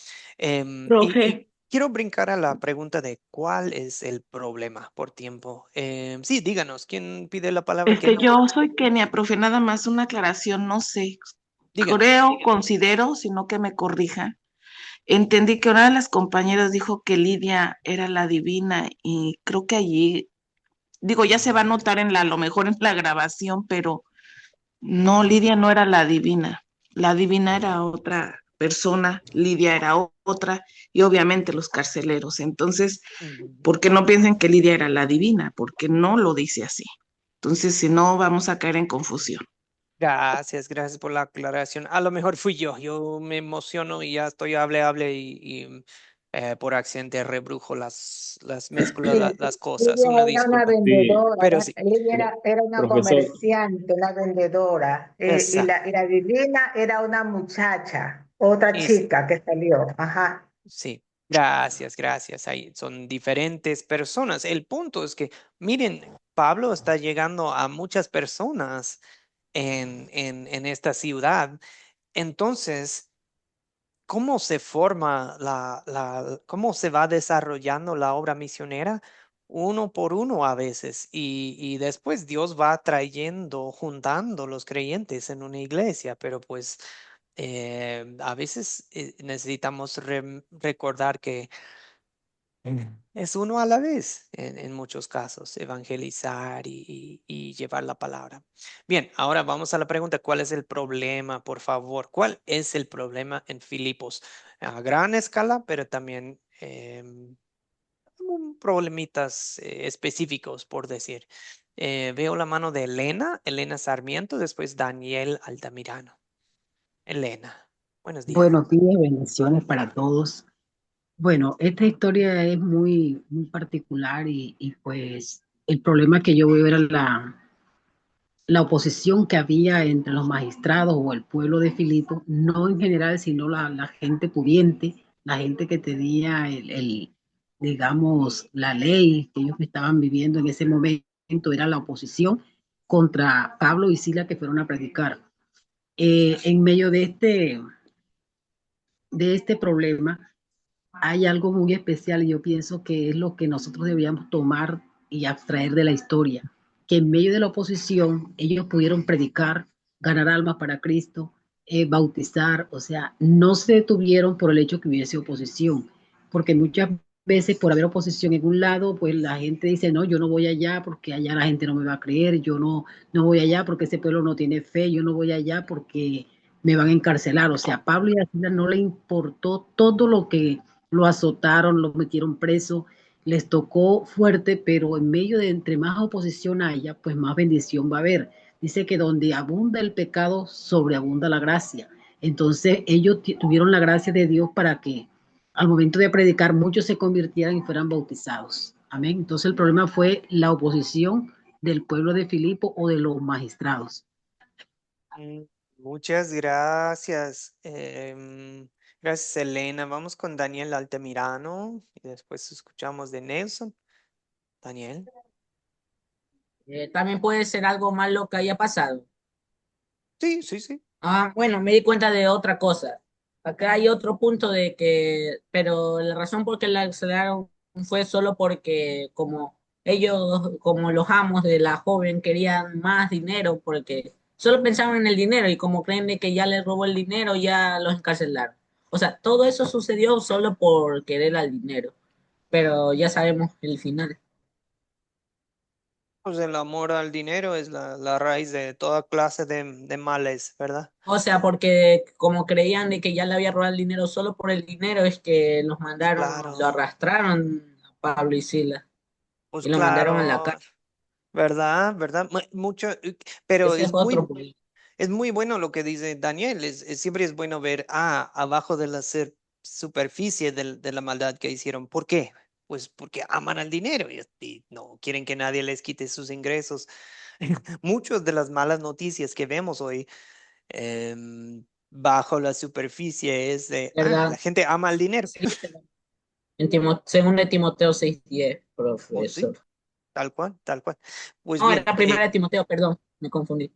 Profe,
quiero brincar a la pregunta de cuál es el problema por tiempo. Sí, díganos, ¿quién pide la palabra? ¿Quién no?
yo soy Kenia, profe, nada más una aclaración, no sé,
Díganos.
considero, sino que me corrija. Entendí que una de las compañeras dijo que Lidia era la divina y creo que allí, digo, ya se va a notar a lo mejor en la grabación, pero no, Lidia no era la divina era otra persona, Lidia era otra y obviamente los carceleros. Entonces,
Ujú.
¿por qué no piensen que Lidia era la divina? Porque no lo dice así. Entonces, si no, vamos a caer en confusión.
Gracias por la aclaración. A lo mejor fui yo me emociono y ya estoy hable por accidente rebrujo mezclo
Sí,
las cosas,
Lidia
una
era una
disculpa.
Sí,
vendedora,
Pero sí,
Lidia era una
profesor,
comerciante, una vendedora,
esa,
y la divina era una muchacha, otra
es,
chica que salió, ajá.
sí, gracias. Ahí son diferentes personas. El punto es que, miren, Pablo está llegando a muchas personas en esta ciudad. Entonces, ¿cómo se forma cómo se va desarrollando la obra misionera? Uno por uno a veces, y después Dios va trayendo, juntando los creyentes en una iglesia, pero pues a veces necesitamos recordar que es uno a la vez, en muchos casos, evangelizar y llevar la palabra. Bien, ahora vamos a la pregunta, ¿cuál es el problema, por favor? ¿Cuál es el problema en Filipos? A gran escala, pero también problemitas específicos, por decir. Veo la mano de Elena Sarmiento, después Daniel Altamirano. Elena, buenos días.
Buenos días, bendiciones para todos. Bueno, esta historia es muy particular y pues el problema que yo veo era la oposición que había entre los magistrados o el pueblo de Filipo, no en general, sino la gente pudiente, la gente que tenía digamos, la ley que ellos estaban viviendo en ese momento, era la oposición contra Pablo y Sila que fueron a predicar. En medio de de este problema hay algo muy especial y yo pienso que es lo que nosotros deberíamos tomar y abstraer de la historia, que en medio de la oposición ellos pudieron predicar, ganar almas para Cristo, bautizar, o sea, no se detuvieron por el hecho que hubiese oposición, porque muchas veces por haber oposición en un lado, pues la gente dice, no, yo no voy allá porque allá la gente no me va a creer, yo no voy allá porque ese pueblo no tiene fe, yo no voy allá porque me van a encarcelar. O sea, a Pablo y a Silas no le importó todo lo que lo azotaron, lo metieron preso, les tocó fuerte, pero en medio de entre más oposición haya, pues más bendición va a haber. Dice que donde abunda el pecado, sobreabunda la gracia. Entonces ellos tuvieron la gracia de Dios para que al momento de predicar muchos se convirtieran y fueran bautizados. Amén. Entonces el problema fue la oposición del pueblo de Filipo o de los magistrados.
Mm, Muchas gracias. Gracias, Elena. Vamos con Daniel Altamirano y después escuchamos de Nelson. Daniel.
También puede ser algo malo que haya pasado.
Sí, sí, sí.
Ah, bueno, me di cuenta de otra cosa. Acá hay otro punto de que, pero la razón por que la aceleraron fue solo porque como ellos, como los amos de la joven, querían más dinero porque solo pensaban en el dinero y como creen de que ya les robó el dinero, ya los encarcelaron. O sea, todo eso sucedió solo por querer al dinero, pero ya sabemos el final.
Pues el amor al dinero es la raíz de toda clase de males, ¿verdad?
O sea, porque como creían de que ya le había robado el dinero solo por el dinero, es que los
Pues
mandaron, lo
claro,
arrastraron a Pablo y Sila
pues
y lo mandaron a la
claro,
cárcel.
¿verdad? ¿Verdad? Mucho, pero
Ese es otro problema.
es muy bueno lo que dice Daniel. Siempre es bueno ver, abajo de la superficie de la maldad que hicieron. ¿Por qué? Pues porque aman al dinero y no quieren que nadie les quite sus ingresos. Muchas de las malas noticias que vemos hoy bajo la superficie es de, la
¿Verdad?
gente ama el dinero.
Sí, según de Timoteo 6:10,
Pues sí,
profesor.
tal cual, tal cual. Pues
No,
bien,
era primera de Timoteo, perdón, me confundí.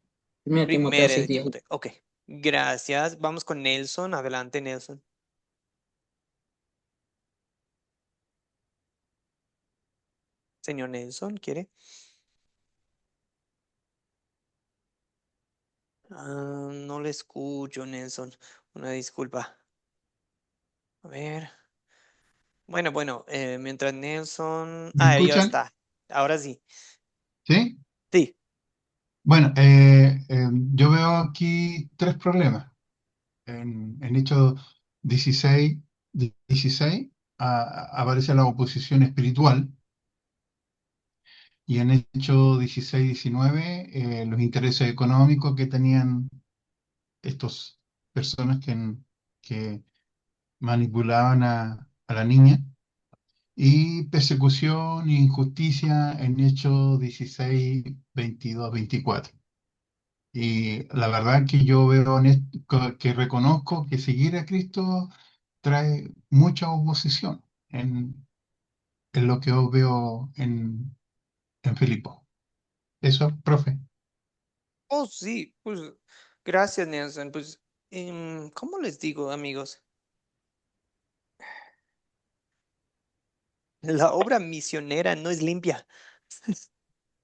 Primera de Timoteo
primera de
6:10.
Timoteo. Ok, gracias. Vamos con Nelson. Adelante, Nelson. Señor Nelson, ¿quiere? No le escucho, Nelson. Una disculpa. A ver. Bueno, mientras Nelson.
¿Me
Ah, ya
escuchan?
está. Ahora sí.
¿Sí?
Sí.
Bueno, yo veo aquí tres problemas. En Hechos 16, 16 aparece la oposición espiritual y en Hechos 16, 19 los intereses económicos que tenían estas personas que manipulaban a la niña y persecución e injusticia en Hechos 16, 22, 24. Y la verdad que yo veo que reconozco que seguir a Cristo trae mucha oposición en lo que yo veo en Filipo. Eso, profe.
Oh, sí. Pues gracias, Nelson. Pues, ¿cómo les digo, amigos? La obra misionera no es limpia.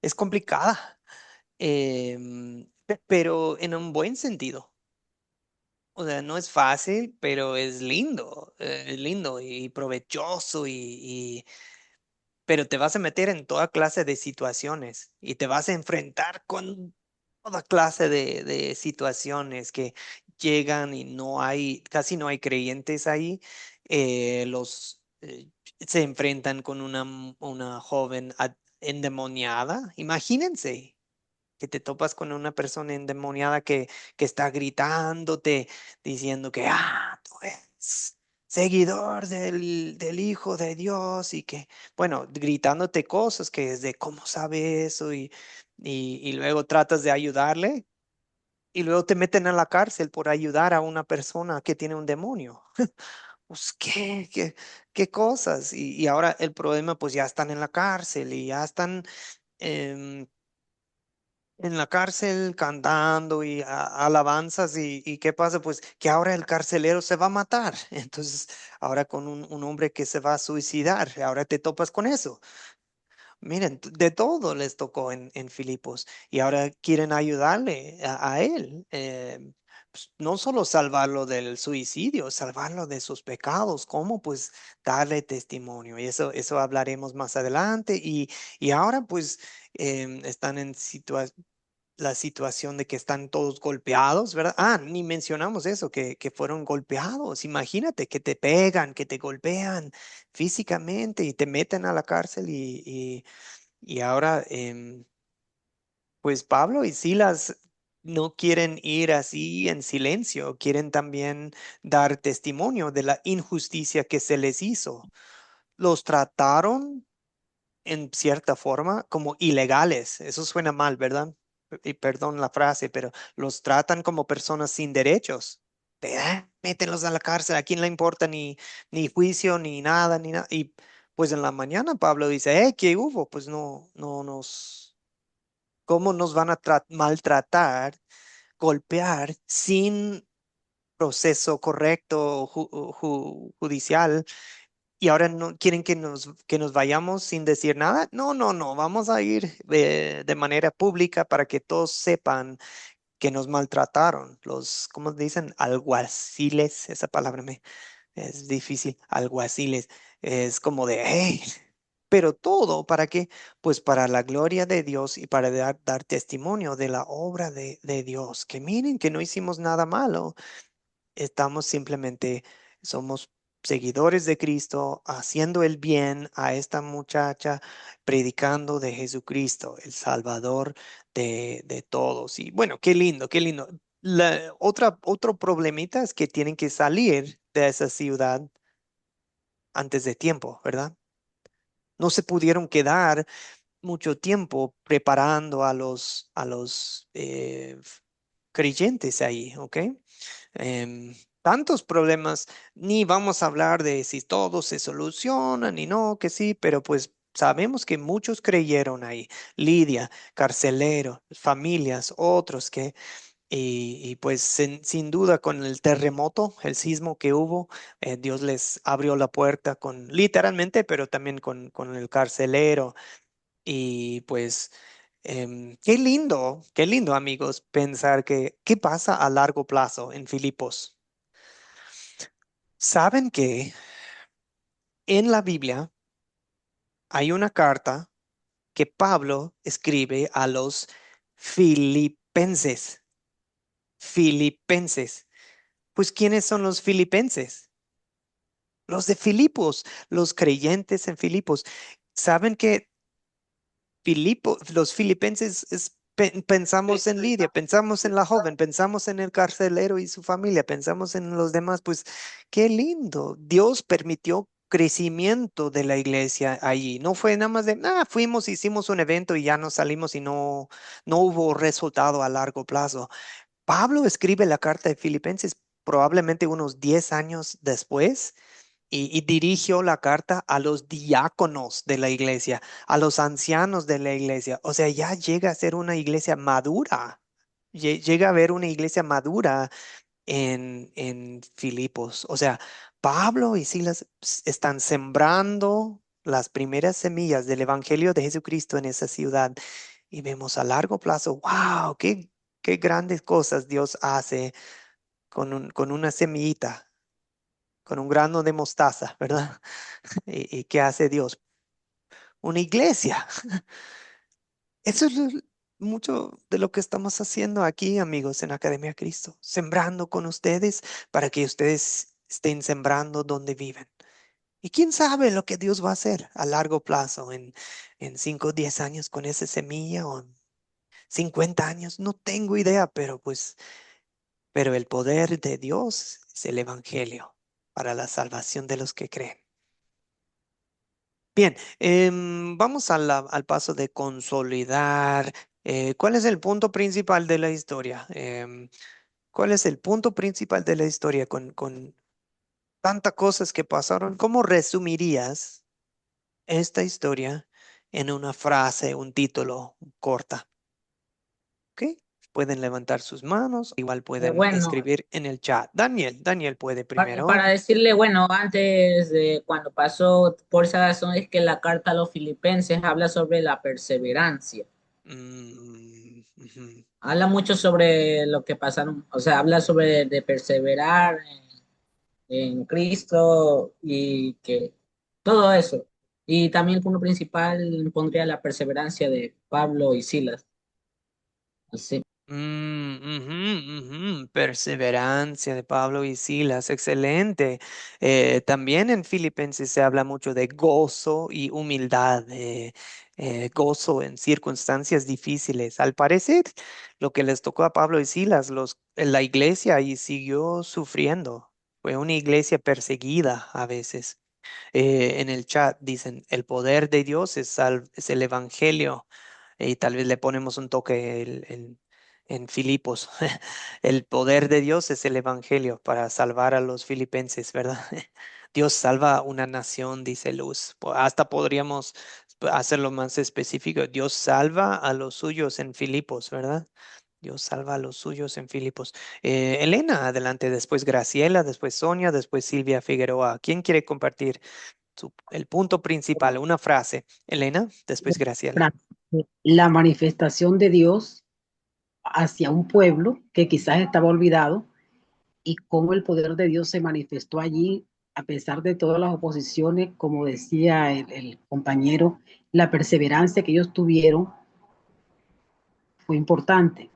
Es complicada. Pero en un buen sentido. O sea, no es fácil, pero es lindo y provechoso pero te vas a meter en toda clase de situaciones y te vas a enfrentar con toda clase de situaciones que llegan y casi no hay creyentes ahí. Se enfrentan con una joven endemoniada. Imagínense que te topas con una persona endemoniada que está gritándote, diciendo que, tú eres seguidor del Hijo de Dios y que, bueno, gritándote cosas que es de cómo sabe eso y luego tratas de ayudarle y luego te meten a la cárcel por ayudar a una persona que tiene un demonio. Pues, qué cosas. Y ahora el problema, pues ya están en la cárcel y ya están... em, en la cárcel cantando y alabanzas y ¿qué pasa? Pues que ahora el carcelero se va a matar. Entonces, ahora con un hombre que se va a suicidar, ahora te topas con eso. Miren, de todo les tocó en Filipos y ahora quieren ayudarle a él. Pues, no solo salvarlo del suicidio, salvarlo de sus pecados, cómo pues darle testimonio. Y eso hablaremos más adelante. Y ahora pues están en la situación de que están todos golpeados, ¿verdad? Ah, ni mencionamos eso, que fueron golpeados. Imagínate que te pegan, que te golpean físicamente y te meten a la cárcel y ahora, pues Pablo y Silas no quieren ir así en silencio, quieren también dar testimonio de la injusticia que se les hizo. Los trataron en cierta forma como ilegales. Eso suena mal, ¿verdad? Y perdón la frase, pero los tratan como personas sin derechos. Mételos a la cárcel, ¿a quién le importa ni juicio, ni nada, ni nada? Y pues en la mañana Pablo dice, ¿qué hubo? Pues no ¿cómo nos van a maltratar, golpear sin proceso correcto judicial? Y ahora no quieren que nos vayamos sin decir nada. No, vamos a ir de manera pública para que todos sepan que nos maltrataron. ¿Cómo dicen? Alguaciles, esa palabra es difícil. Alguaciles, es como de, hey, pero todo para qué? Pues para la gloria de Dios y para dar testimonio de la obra de Dios. Que miren que no hicimos nada malo, estamos simplemente, somos seguidores de Cristo, haciendo el bien a esta muchacha, predicando de Jesucristo, el Salvador de todos. Y bueno, qué lindo, qué lindo. Otro problemita es que tienen que salir de esa ciudad antes de tiempo, ¿verdad? No se pudieron quedar mucho tiempo preparando a los creyentes ahí, ¿ok? Tantos problemas, ni vamos a hablar de si todo se soluciona, ni no, que sí, pero pues sabemos que muchos creyeron ahí. Lidia, carcelero, familias, otros y pues sin duda con el terremoto, el sismo que hubo, Dios les abrió la puerta literalmente, pero también con el carcelero y pues qué lindo amigos, pensar qué pasa a largo plazo en Filipos. ¿Saben que en la Biblia hay una carta que Pablo escribe a los filipenses? Filipenses. Pues ¿quiénes son los filipenses? Los de Filipos, los creyentes en Filipos. ¿Saben que los filipenses pensamos en Lidia, pensamos en la joven, pensamos en el carcelero y su familia, pensamos en los demás? Pues qué lindo. Dios permitió crecimiento de la iglesia allí. No fue nada más de, fuimos, hicimos un evento y ya nos salimos y no hubo resultado a largo plazo. Pablo escribe la carta de Filipenses probablemente unos 10 años después y dirigió la carta a los diáconos de la iglesia, a los ancianos de la iglesia. O sea, ya llega a ser una iglesia madura. Llega a ver una iglesia madura en Filipos. O sea, Pablo y Silas están sembrando las primeras semillas del Evangelio de Jesucristo en esa ciudad. Y vemos a largo plazo, wow, qué grandes cosas Dios hace con una semillita, con un grano de mostaza, ¿verdad? ¿Y qué hace Dios? Una iglesia. Eso es mucho de lo que estamos haciendo aquí, amigos, en Academia Cristo, sembrando con ustedes para que ustedes estén sembrando donde viven. Y quién sabe lo que Dios va a hacer a largo plazo, en 5 o 10 años con esa semilla o en 50 años, no tengo idea, pero el poder de Dios es el Evangelio para la salvación de los que creen. Bien, vamos al paso de consolidar. ¿Cuál es el punto principal de la historia? ¿Cuál es el punto principal de la historia con tantas cosas que pasaron? ¿Cómo resumirías esta historia en una frase, un título corta? ¿Ok? Pueden levantar sus manos, igual pueden
Bueno,
escribir en el chat. Daniel puede primero.
para decirle, bueno, antes de cuando pasó, por esa razón es que la carta a los filipenses habla sobre la perseverancia.
Ujú.
Habla mucho sobre lo que pasaron, o sea, habla sobre de perseverar en Cristo y que todo eso. Y también como principal pondría la perseverancia de Pablo y Silas. Así.
Perseverancia de Pablo y Silas, excelente. También en Filipenses se habla mucho de gozo y humildad, gozo en circunstancias difíciles. Al parecer, lo que les tocó a Pablo y Silas, la iglesia ahí siguió sufriendo. Fue una iglesia perseguida a veces. En el chat dicen, el poder de Dios es el evangelio y tal vez le ponemos un toque en Filipos. El poder de Dios es el evangelio para salvar a los filipenses, ¿verdad? Dios salva a una nación, dice Luz. Hasta podríamos hacerlo más específico. Dios salva a los suyos en Filipos, ¿verdad? Dios salva a los suyos en Filipos. Elena, adelante. Después Graciela, después Sonia, después Silvia Figueroa. ¿Quién quiere compartir el punto principal? Una frase. Elena, después Graciela.
La manifestación de Dios hacia un pueblo que quizás estaba olvidado y cómo el poder de Dios se manifestó allí a pesar de todas las oposiciones, como decía el compañero, la perseverancia que ellos tuvieron fue importante.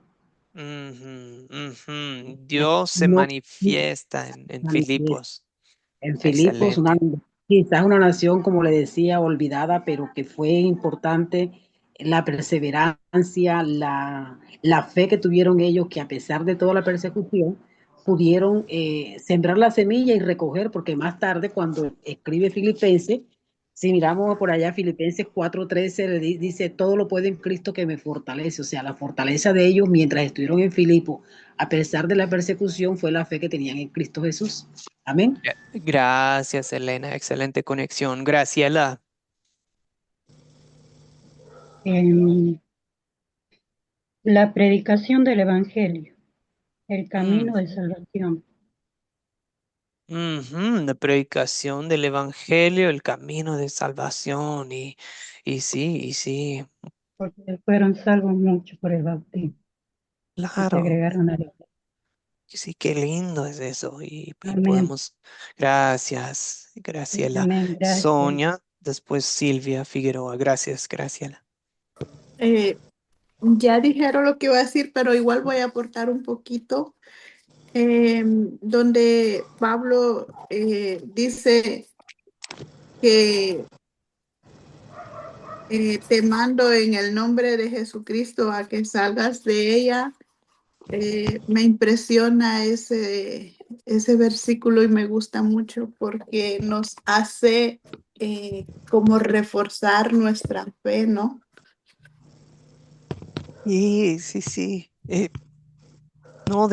Dios se
No,
manifiesta en
manifiesta.
Filipos.
En Filipos,
Excelente.
quizás una nación, como le decía, olvidada, pero que fue importante la perseverancia, la fe que tuvieron ellos, que a pesar de toda la persecución, pudieron sembrar la semilla y recoger, porque más tarde, cuando escribe Filipenses, si miramos por allá, Filipenses 4:13 dice, todo lo puedo en Cristo que me fortalece. O sea, la fortaleza de ellos mientras estuvieron en Filipo, a pesar de la persecución, fue la fe que tenían en Cristo Jesús. Amén.
Gracias, Elena. Excelente conexión. Graciela.
La predicación del Evangelio, el camino de
Mm,
salvación.
La predicación del Evangelio, el camino de salvación. Y sí, y sí.
Porque fueron salvos muchos por el bautismo y se
Claro.
agregaron a la iglesia.
Sí, qué lindo es eso. Y
Amén.
podemos. Gracias,
Sí,
Graciela.
amén. Gracias.
Sonia, después Silvia Figueroa. Gracias, Graciela.
Ya dijeron lo que iba a decir, pero igual voy a aportar un poquito. Donde Pablo dice que te mando en el nombre de Jesucristo a que salgas de ella. Me impresiona ese versículo y me gusta mucho porque nos hace como reforzar nuestra fe, ¿no?
Sí, sí, sí. No,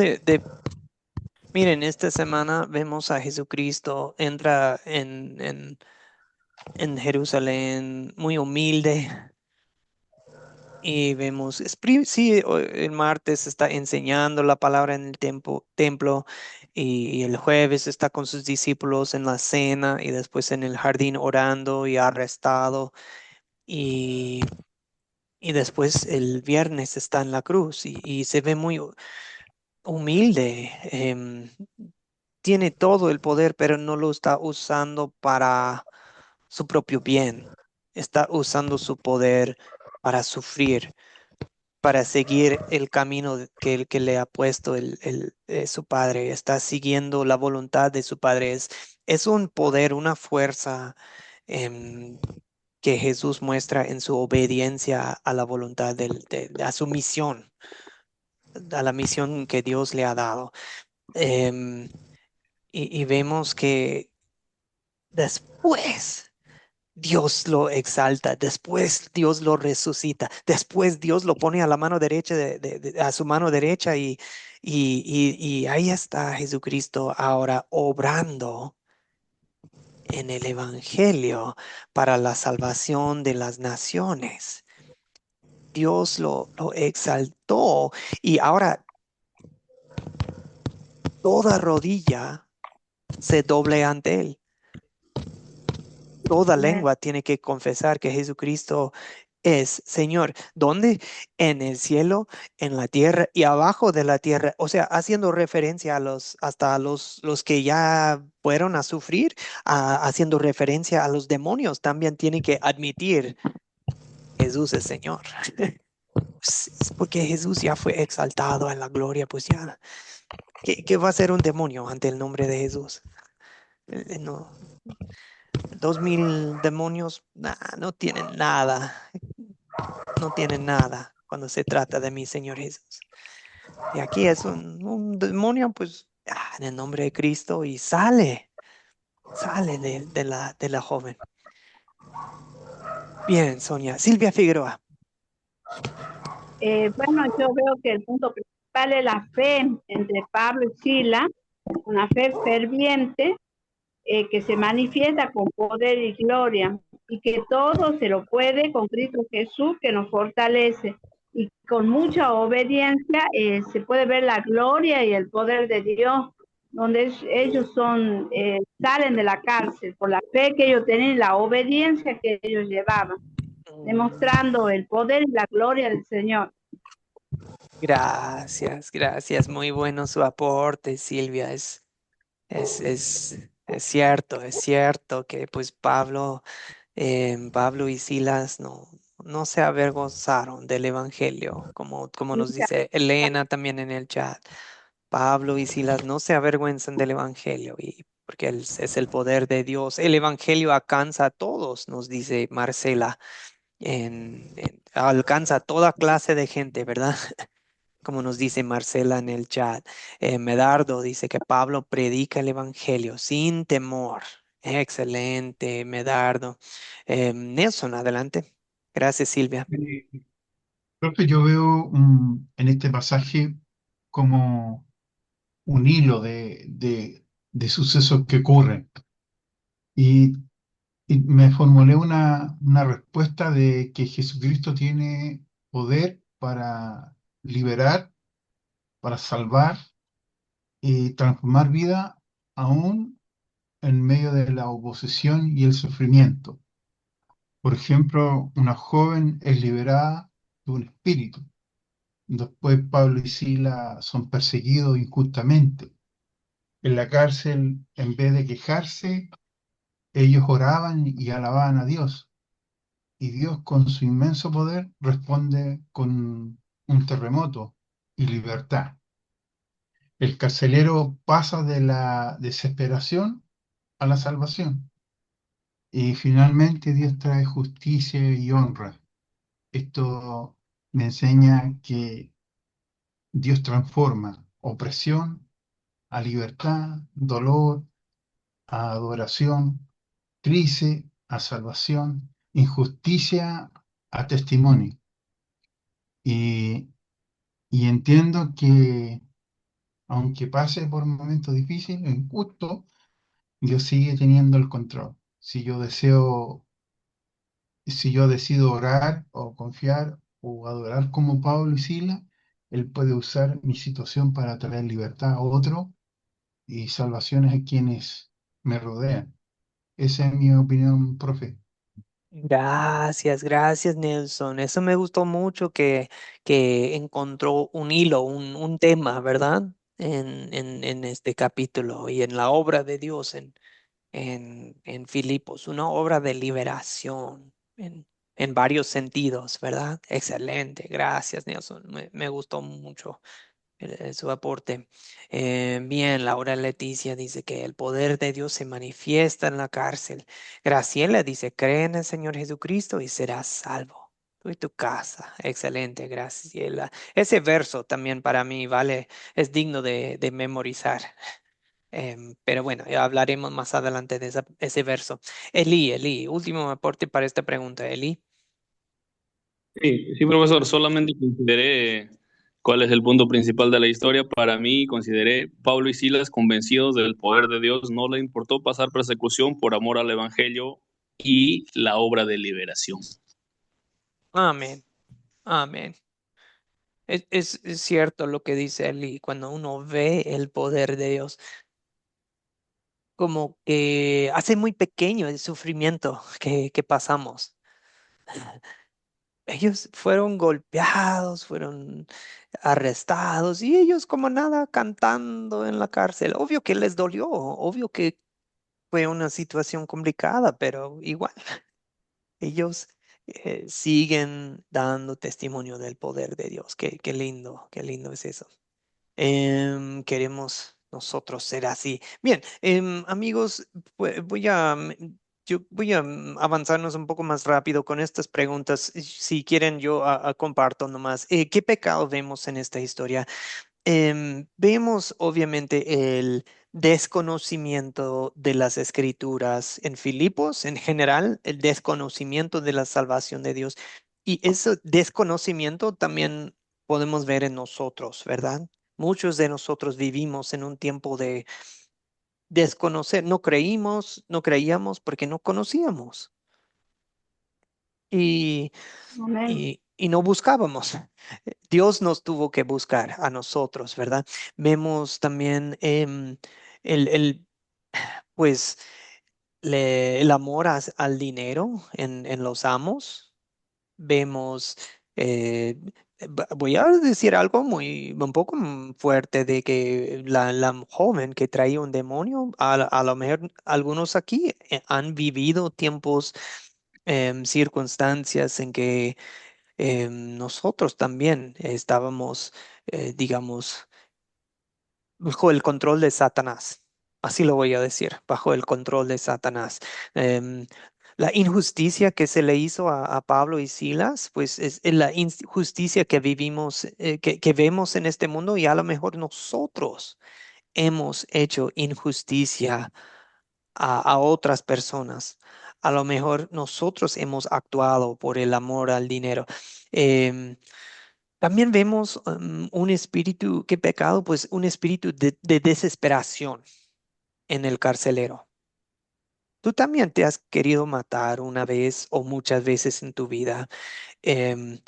miren, esta semana vemos a Jesucristo, entra en Jerusalén muy humilde y vemos, sí, el martes está enseñando la palabra en el templo y el jueves está con sus discípulos en la cena y después en el jardín orando y arrestado y, y después el viernes está en la cruz y se ve muy humilde. Tiene todo el poder, pero no lo está usando para su propio bien. Está usando su poder para sufrir, para seguir el camino que le ha puesto su padre. Está siguiendo la voluntad de su padre. Es un poder, una fuerza em, que Jesús muestra en su obediencia a la voluntad a su misión, a la misión que Dios le ha dado. Em, y vemos que después Dios lo exalta, después Dios lo resucita, después Dios lo pone a la mano derecha a su mano derecha y ahí está Jesucristo ahora obrando en el Evangelio para la salvación de las naciones. Dios lo exaltó y ahora toda rodilla se doble ante Él. Toda lengua tiene que confesar que Jesucristo es Señor. ¿Dónde? En el cielo, en la tierra y abajo de la tierra. O sea, haciendo referencia a hasta los que ya fueron a sufrir, haciendo referencia a los demonios, también tienen que admitir Jesús es Señor. Es porque Jesús ya fue exaltado en la gloria, pues ya, ¿qué va a ser un demonio ante el nombre de Jesús? No, 2000 demonios, no tienen nada, no tienen nada cuando se trata de mi Señor Jesús. Y aquí es un demonio, pues, en el nombre de Cristo y sale de la joven. Bien, Sonia. Silvia Figueroa.
Bueno, yo veo que el punto principal es la fe entre Pablo y Sila, una fe ferviente que se manifiesta con poder y gloria, y que todo se lo puede con Cristo Jesús que nos fortalece. Y con mucha obediencia se puede ver la gloria y el poder de Dios, donde ellos salen de la cárcel por la fe que ellos tenían y la obediencia que ellos llevaban, demostrando el poder y la gloria del Señor.
Gracias, gracias. Muy bueno su aporte, Silvia. Es cierto que pues Pablo y Silas no se avergonzaron del Evangelio, como nos dice Elena también en el chat. Pablo y Silas no se avergüenzan del Evangelio y porque es el poder de Dios. El Evangelio alcanza a todos, nos dice Marcela, alcanza a toda clase de gente, ¿verdad? Como nos dice Marcela en el chat. Medardo dice que Pablo predica el Evangelio sin temor. Excelente, Medardo. Nelson, adelante. Gracias, Silvia.
Creo que yo veo en este pasaje como un hilo de sucesos que ocurren. Y, y me formulé una respuesta de que Jesucristo tiene poder para liberar, para salvar y transformar vida aún en medio de la oposición y el sufrimiento. Por ejemplo, una joven es liberada de un espíritu. Después Pablo y Sila son perseguidos injustamente. En la cárcel, en vez de quejarse, ellos oraban y alababan a Dios. Y Dios, con su inmenso poder, responde con un terremoto y libertad. El carcelero pasa de la desesperación a la salvación. Y finalmente Dios trae justicia y honra. Esto me enseña que Dios transforma opresión a libertad, dolor a adoración, crisis a salvación, injusticia a testimonio. Y, y entiendo que aunque pase por momentos difíciles, injustos, Dios sigue teniendo el control. Si yo decido orar o confiar o adorar como Pablo y Sila, Él puede usar mi situación para traer libertad a otro y salvaciones a quienes me rodean. Esa es mi opinión, profe.
Gracias, gracias, Nelson. Eso me gustó mucho que encontró un hilo, un tema, ¿verdad? En este capítulo y en la obra de Dios en Filipos, una obra de liberación en varios sentidos, ¿verdad? Excelente, gracias, Nelson. Me gustó mucho su aporte. Bien, Laura Leticia dice que el poder de Dios se manifiesta en la cárcel. Graciela dice, cree en el Señor Jesucristo y serás salvo. Tú y tu casa. Excelente, Graciela. Ese verso también para mí, vale, es digno de memorizar. Pero bueno, ya hablaremos más adelante de ese verso. Eli, último aporte para esta pregunta, Eli.
Sí, profesor, solamente consideré cuál es el punto principal de la historia. Para mí, consideré Pablo y Silas convencidos del poder de Dios, no le importó pasar persecución por amor al Evangelio y la obra de liberación.
Amén. Amén. Es cierto lo que dice Eli, cuando uno ve el poder de Dios, como que hace muy pequeño el sufrimiento que pasamos. Ellos fueron golpeados, fueron arrestados y ellos como nada cantando en la cárcel. Obvio que les dolió, obvio que fue una situación complicada, pero igual ellos siguen dando testimonio del poder de Dios. Qué lindo es eso. Queremos nosotros ser así. Bien, amigos, yo voy a avanzarnos un poco más rápido con estas preguntas. Si quieren, yo comparto nomás. ¿Qué pecado vemos en esta historia? Vemos obviamente el desconocimiento de las escrituras en Filipos, en general, el desconocimiento de la salvación de Dios. Y ese desconocimiento también podemos ver en nosotros, ¿verdad? Muchos de nosotros vivimos en un tiempo de desconocer. No creíamos porque no conocíamos. Y
Amén.
y no buscábamos. Dios nos tuvo que buscar a nosotros, ¿verdad? Vemos también el, el, pues, el amor al dinero en los amos. Vemos, eh, voy a decir algo un poco fuerte de que la joven que traía un demonio, a lo mejor algunos aquí han vivido tiempos, circunstancias en que nosotros también estábamos, digamos, bajo el control de Satanás. Así lo voy a decir, bajo el control de Satanás. Em, la injusticia que se le hizo a Pablo y Silas, pues es la injusticia que vivimos, que vemos en este mundo y a lo mejor nosotros hemos hecho injusticia a otras personas. A lo mejor nosotros hemos actuado por el amor al dinero. Em, También vemos un espíritu, qué pecado, pues un espíritu de desesperación en el carcelero. Tú también te has querido matar una vez o muchas veces en tu vida. em,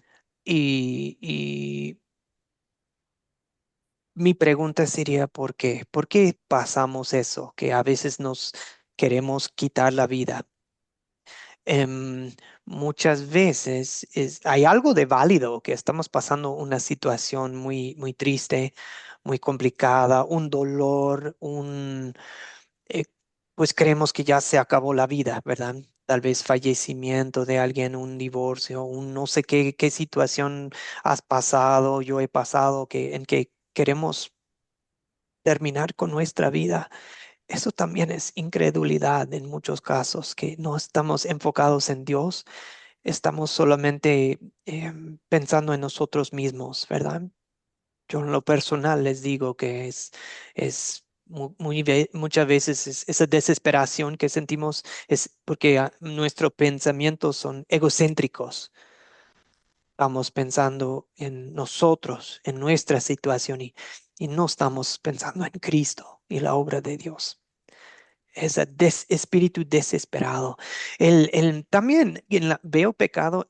y mi pregunta sería, ¿por qué? ¿Por qué pasamos eso? Que a veces nos queremos quitar la vida. em, Muchas veces hay algo de válido, que estamos pasando una situación muy, muy triste, muy complicada, un dolor, eh, pues creemos que ya se acabó la vida, ¿verdad? Tal vez fallecimiento de alguien, un divorcio, un no sé qué situación has pasado, yo he pasado, en que queremos terminar con nuestra vida. Eso también es incredulidad en muchos casos, que no estamos enfocados en Dios, estamos solamente pensando en nosotros mismos, ¿verdad? Yo en lo personal les digo que muchas veces esa desesperación que sentimos es porque nuestros pensamientos son egocéntricos. Estamos pensando en nosotros, en nuestra situación y no estamos pensando en Cristo y la obra de Dios. Ese espíritu desesperado. También veo pecado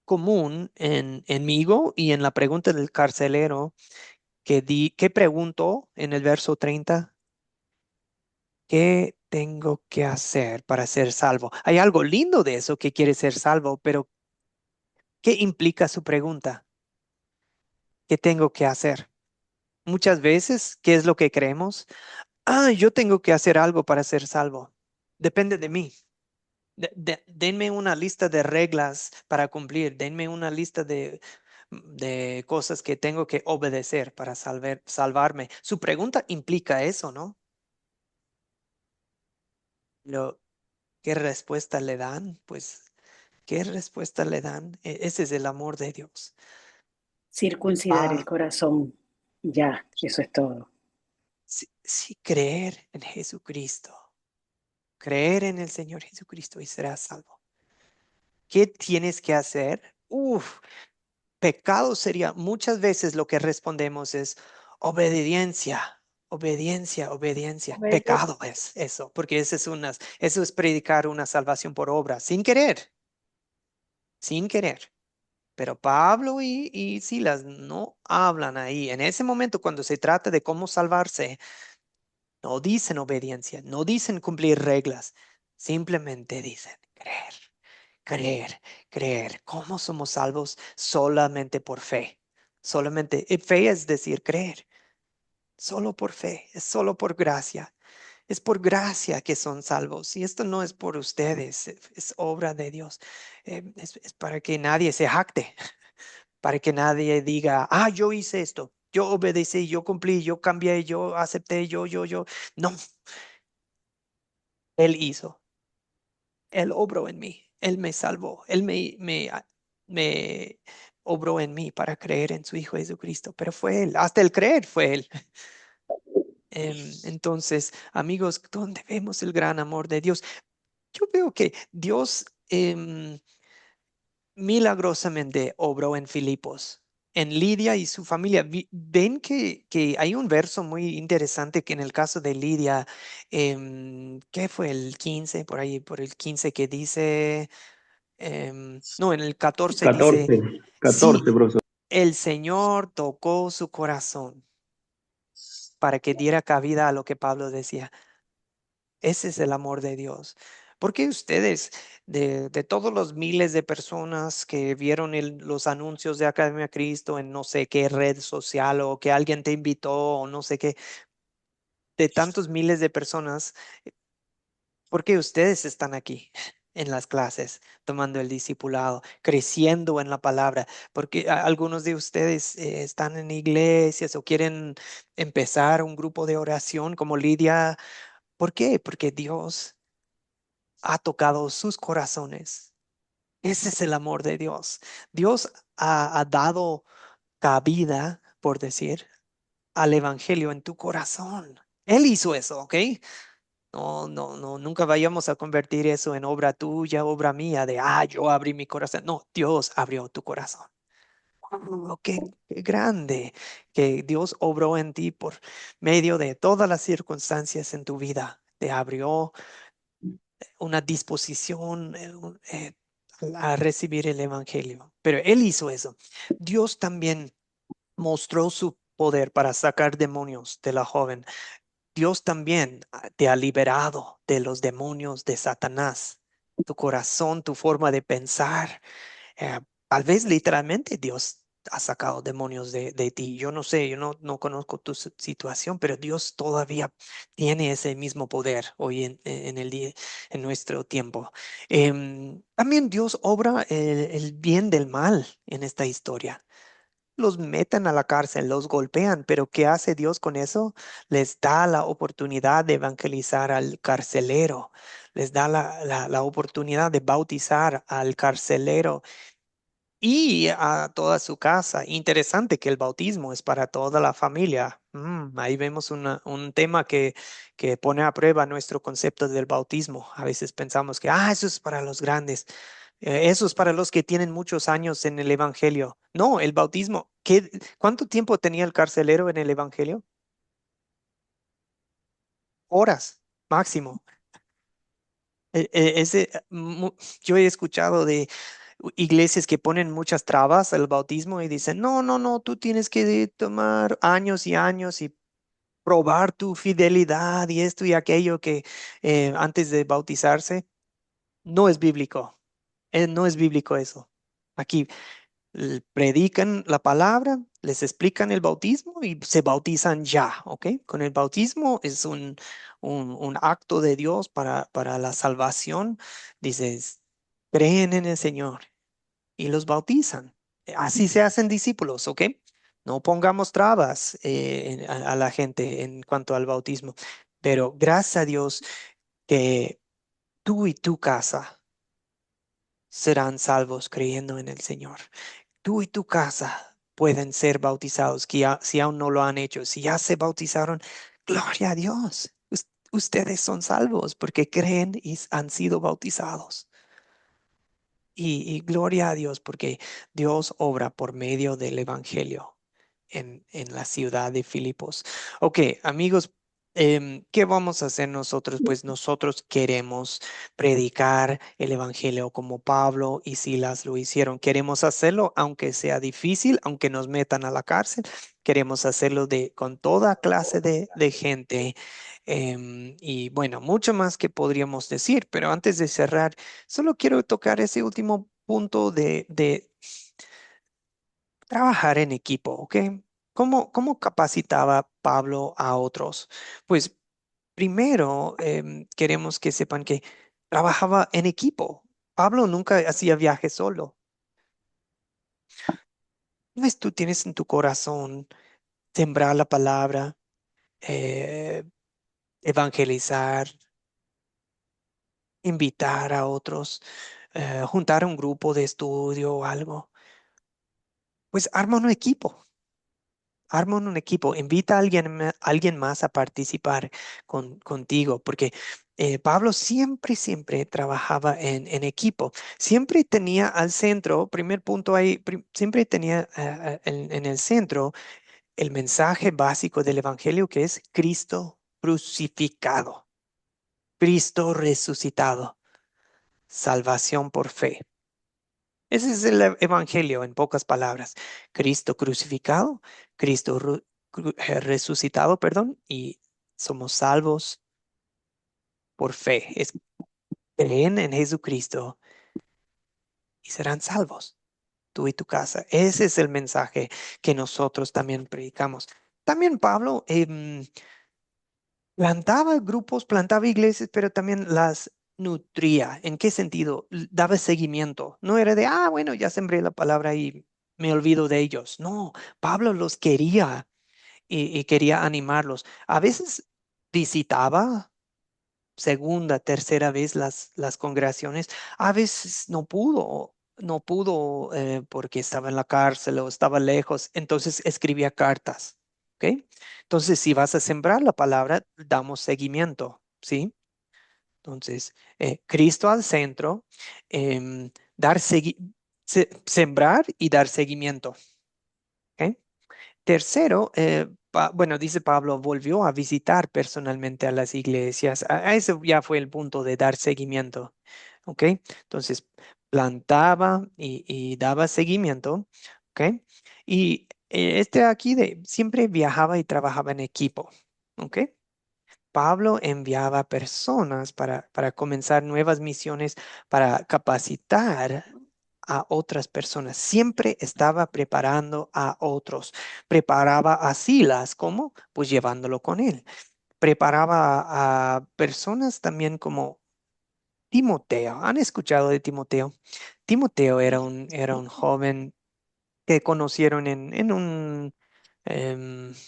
común en Migo y en la pregunta del carcelero que preguntó en el verso 30. ¿Qué tengo que hacer para ser salvo? Hay algo lindo de eso, que quiere ser salvo, pero ¿qué implica su pregunta? ¿Qué tengo que hacer? Muchas veces, ¿qué es lo que creemos? Yo tengo que hacer algo para ser salvo. Depende de mí. Denme una lista de reglas para cumplir. Denme una lista de cosas que tengo que obedecer para salvarme. Su pregunta implica eso, ¿no? Lo, ¿Qué respuesta le dan? Pues, ¿qué respuesta le dan? Ese es el amor de Dios.
Circuncidar el
Ah,
corazón. Ya, eso es todo.
sí, creer en Jesucristo. Creer en el Señor Jesucristo y serás salvo. ¿Qué tienes que hacer? Pecado sería muchas veces lo que respondemos es obediencia, obediencia, obediencia.
Obedece.
Pecado es eso, porque eso es predicar una salvación por obra, sin querer, sin querer. pero Pablo y Silas no hablan ahí. En ese momento, cuando se trata de cómo salvarse, no dicen obediencia, no dicen cumplir reglas, simplemente dicen creer, creer, creer. ¿Cómo somos salvos? Solamente por fe. Solamente, fe es decir, creer. Solo por fe, es solo por gracia. Es por gracia que son salvos. Y esto no es por ustedes, es obra de Dios. Es para que nadie se jacte, para que nadie diga, ah, yo hice esto, yo obedecí, yo cumplí, yo cambié, yo acepté, yo. No, Él hizo, Él obró en mí, Él me salvó, Él me obró en mí para creer en su Hijo Jesucristo. Pero fue Él, hasta el creer fue Él. Entonces, amigos, ¿dónde vemos el gran amor de Dios? Yo veo que Dios milagrosamente obró en Filipos, en Lidia y su familia. Ven que hay un verso muy interesante que en el caso de Lidia, ¿qué fue el 15? Por ahí, por el 15 que dice, no, en el 14 dice,
14,
sí,
14, profesor.
el Señor tocó su corazón para que diera cabida a lo que Pablo decía. Ese es el amor de Dios. Porque ustedes, de todos los miles de personas que vieron los anuncios de Academia Cristo en no sé qué red social o que alguien te invitó o no sé qué, de tantos miles de personas, ¿por qué ustedes están aquí en las clases, tomando el discipulado, creciendo en la palabra? Porque algunos de ustedes están en iglesias o quieren empezar un grupo de oración como Lidia. ¿Por qué? Porque Dios ha tocado sus corazones. Ese es el amor de Dios. Dios ha dado cabida, por decir, al evangelio en tu corazón. Él hizo eso, ¿ok? No, nunca vayamos a convertir eso en obra tuya, obra mía, de, yo abrí mi corazón. No, Dios abrió tu corazón. Oh, qué grande que Dios obró en ti por medio de todas las circunstancias en tu vida. Te abrió una disposición a recibir el evangelio. Pero Él hizo eso. Dios también mostró su poder para sacar demonios de la joven. Dios también te ha liberado de los demonios de Satanás. Tu corazón, tu forma de pensar. Tal vez literalmente Dios ha sacado demonios de ti. Yo no sé, yo no conozco tu situación, pero Dios todavía tiene ese mismo poder hoy en el día, en nuestro tiempo. También Dios obra el bien del mal en esta historia. Los meten a la cárcel, los golpean, pero ¿qué hace Dios con eso? Les da la oportunidad de evangelizar al carcelero, les da la oportunidad de bautizar al carcelero y a toda su casa. Interesante que el bautismo es para toda la familia. Ahí vemos un tema que pone a prueba nuestro concepto del bautismo. A veces pensamos que, eso es para los grandes, eso es para los que tienen muchos años en el evangelio. No, el bautismo, ¿cuánto tiempo tenía el carcelero en el evangelio? Horas, máximo. Yo he escuchado de iglesias que ponen muchas trabas al bautismo y dicen, no, tú tienes que tomar años y años y probar tu fidelidad y esto y aquello que antes de bautizarse. No es bíblico. No es bíblico eso. Aquí predican la palabra, les explican el bautismo y se bautizan ya, ¿ok? Con el bautismo es un acto de Dios para la salvación. Dices, creen en el Señor y los bautizan. Así se hacen discípulos, ¿ok? No pongamos trabas a la gente en cuanto al bautismo, pero gracias a Dios que tú y tu casa serán salvos creyendo en el Señor. Tú y tu casa pueden ser bautizados, si aún no lo han hecho. Si ya se bautizaron, gloria a Dios. Ustedes son salvos porque creen y han sido bautizados. Y gloria a Dios porque Dios obra por medio del Evangelio en la ciudad de Filipos. Ok, amigos, ¿Qué vamos a hacer nosotros? Pues nosotros queremos predicar el evangelio como Pablo y Silas lo hicieron. Queremos hacerlo aunque sea difícil, aunque nos metan a la cárcel. Queremos hacerlo con toda clase de gente. Y bueno, mucho más que podríamos decir, pero antes de cerrar, solo quiero tocar ese último punto de trabajar en equipo, ¿ok? ¿Cómo capacitaba Pablo a otros? Pues primero, queremos que sepan que trabajaba en equipo. Pablo nunca hacía viajes solo. ¿Ves? Tú tienes en tu corazón sembrar la palabra, eh, evangelizar, invitar a otros, juntar un grupo de estudio o algo. Pues arma un equipo. Arma un equipo, invita a alguien más a participar contigo, porque Pablo siempre trabajaba en equipo. Siempre tenía al centro, primer punto ahí, siempre tenía en el centro el mensaje básico del Evangelio que es Cristo crucificado, Cristo resucitado, salvación por fe. Ese es el evangelio en pocas palabras. Cristo crucificado, Cristo resucitado, perdón, y somos salvos por fe. Creen en Jesucristo y serán salvos, tú y tu casa. Ese es el mensaje que nosotros también predicamos. También Pablo plantaba grupos, plantaba iglesias, pero también las nutría. ¿En qué sentido? Daba seguimiento. No era de, bueno, ya sembré la palabra y me olvido de ellos. No, Pablo los quería y quería animarlos. A veces visitaba segunda, tercera vez las congregaciones. A veces no pudo porque estaba en la cárcel o estaba lejos. Entonces escribía cartas. ¿Ok? Entonces, si vas a sembrar la palabra, damos seguimiento, ¿sí? Entonces, Cristo al centro, dar sembrar y dar seguimiento. ¿Ok? Tercero, bueno, dice Pablo, volvió a visitar personalmente a las iglesias. A ese ya fue el punto de dar seguimiento. ¿Ok? Entonces, plantaba y daba seguimiento. ¿Ok? Y este aquí siempre viajaba y trabajaba en equipo. ¿Ok? Pablo enviaba personas para comenzar nuevas misiones, para capacitar a otras personas. Siempre estaba preparando a otros. Preparaba a Silas, ¿cómo? Pues llevándolo con él. Preparaba a personas también como Timoteo. ¿Han escuchado de Timoteo? Timoteo era un joven que conocieron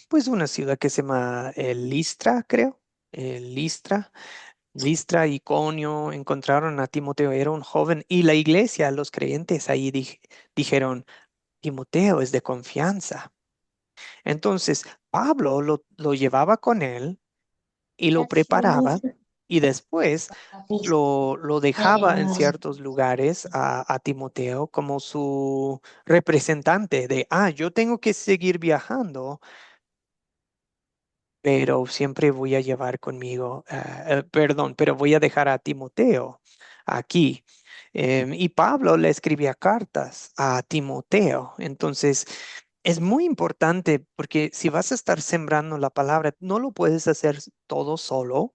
pues una ciudad que se llama Listra, creo. Listra, Iconio, encontraron a Timoteo, era un joven, y la iglesia, los creyentes ahí dijeron, Timoteo es de confianza. Entonces, Pablo lo llevaba con él y lo preparaba y después lo dejaba en ciertos lugares a Timoteo como su representante de, yo tengo que seguir viajando, pero siempre voy a llevar conmigo, perdón, pero voy a dejar a Timoteo aquí. Y Pablo le escribía cartas a Timoteo. Entonces, es muy importante porque si vas a estar sembrando la palabra, no lo puedes hacer todo solo.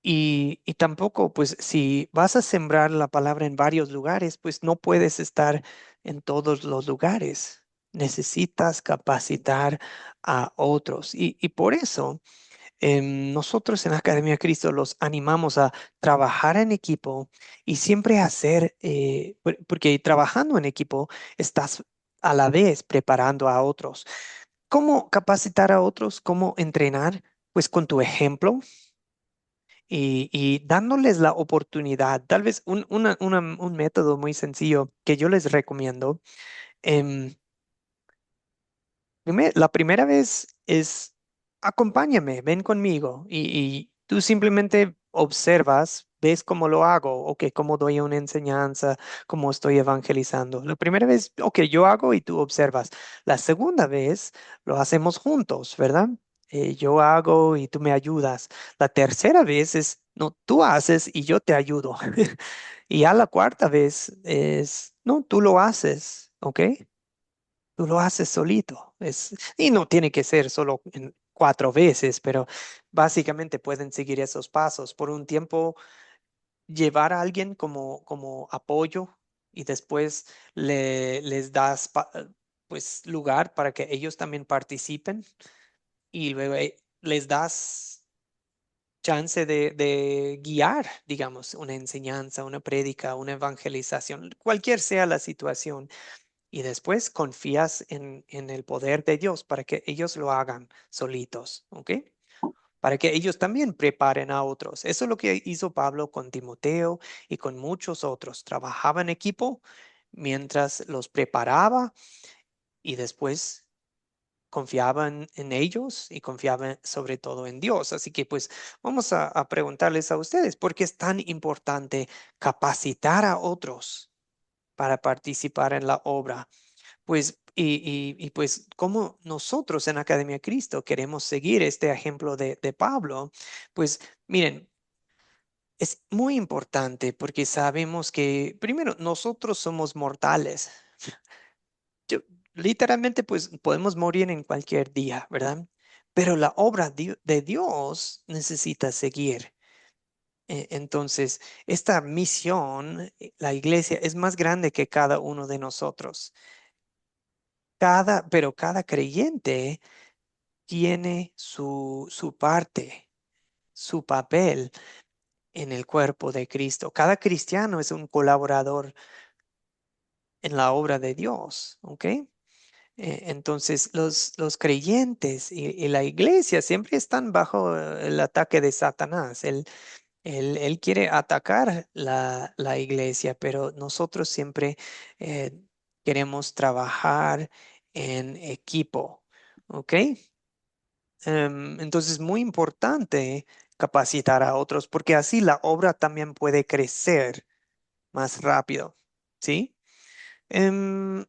Y tampoco, pues, si vas a sembrar la palabra en varios lugares, pues no puedes estar en todos los lugares. Necesitas capacitar a otros. Y por eso, nosotros en la Academia de Cristo los animamos a trabajar en equipo y siempre hacer, porque trabajando en equipo estás a la vez preparando a otros. ¿Cómo capacitar a otros? ¿Cómo entrenar? Pues con tu ejemplo y dándoles la oportunidad. Tal vez un método muy sencillo que yo les recomiendo. em, la primera vez es acompáñame, ven conmigo y tú simplemente observas, ves cómo lo hago, ok, cómo doy una enseñanza, cómo estoy evangelizando. La primera vez, ok, yo hago y tú observas. La segunda vez lo hacemos juntos, ¿verdad? yo hago y tú me ayudas. La tercera vez es, no, tú haces y yo te ayudo. Y a la cuarta vez es, no, tú lo haces, ¿ok? Tú lo haces solito. Y no tiene que ser solo en 4 veces, pero básicamente pueden seguir esos pasos. Por un tiempo, llevar a alguien como apoyo y después les das pues lugar para que ellos también participen y luego les das chance de guiar, digamos, una enseñanza, una prédica, una evangelización, cualquier sea la situación. Y después confías en el poder de Dios para que ellos lo hagan solitos, ¿ok? Para que ellos también preparen a otros. Eso es lo que hizo Pablo con Timoteo y con muchos otros. Trabajaba en equipo mientras los preparaba y después confiaban en ellos y confiaban sobre todo en Dios. Así que pues vamos a preguntarles a ustedes, ¿por qué es tan importante capacitar a otros para participar en la obra? Pues, pues, como nosotros en Academia Cristo queremos seguir este ejemplo de Pablo, pues miren, es muy importante porque sabemos que, primero, nosotros somos mortales. Yo- Literalmente, pues podemos morir en cualquier día, ¿verdad? Pero la obra de Dios necesita seguir. Entonces, esta misión, la iglesia, es más grande que cada uno de nosotros. Pero cada creyente tiene su parte, su papel en el cuerpo de Cristo. Cada cristiano es un colaborador en la obra de Dios, ¿ok? Entonces, los creyentes y la iglesia siempre están bajo el ataque de Satanás. Él quiere atacar la iglesia, pero nosotros siempre eh, queremos trabajar en equipo, ¿ok? Entonces, muy importante capacitar a otros porque así la obra también puede crecer más rápido, ¿sí? Em,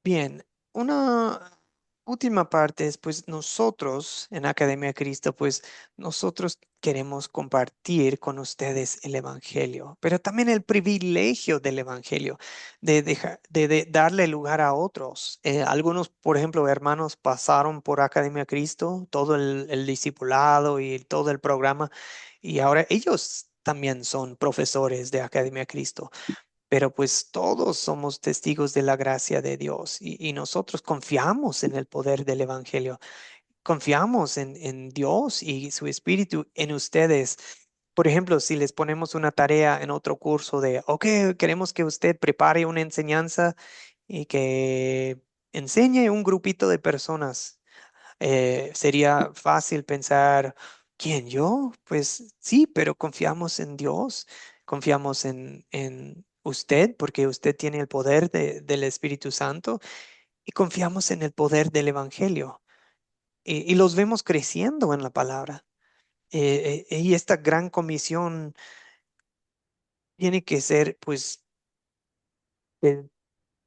Bien, una última parte es, pues nosotros en Academia Cristo, pues nosotros queremos compartir con ustedes el Evangelio, pero también el privilegio del Evangelio, de darle lugar a otros. Algunos, por ejemplo, hermanos pasaron por Academia Cristo, todo el discipulado y todo el programa, y ahora ellos también son profesores de Academia Cristo. Pero pues todos somos testigos de la gracia de Dios y nosotros confiamos en el poder del Evangelio, confiamos en Dios y su Espíritu en ustedes. Por ejemplo, si les ponemos una tarea en otro curso de, ok, queremos que usted prepare una enseñanza y que enseñe un grupito de personas, sería fácil pensar, ¿quién yo? Pues sí, pero confiamos en Dios, confiamos en usted porque usted tiene el poder del Espíritu Santo y confiamos en el poder del Evangelio y los vemos creciendo en la palabra. Y esta gran comisión tiene que ser pues eh,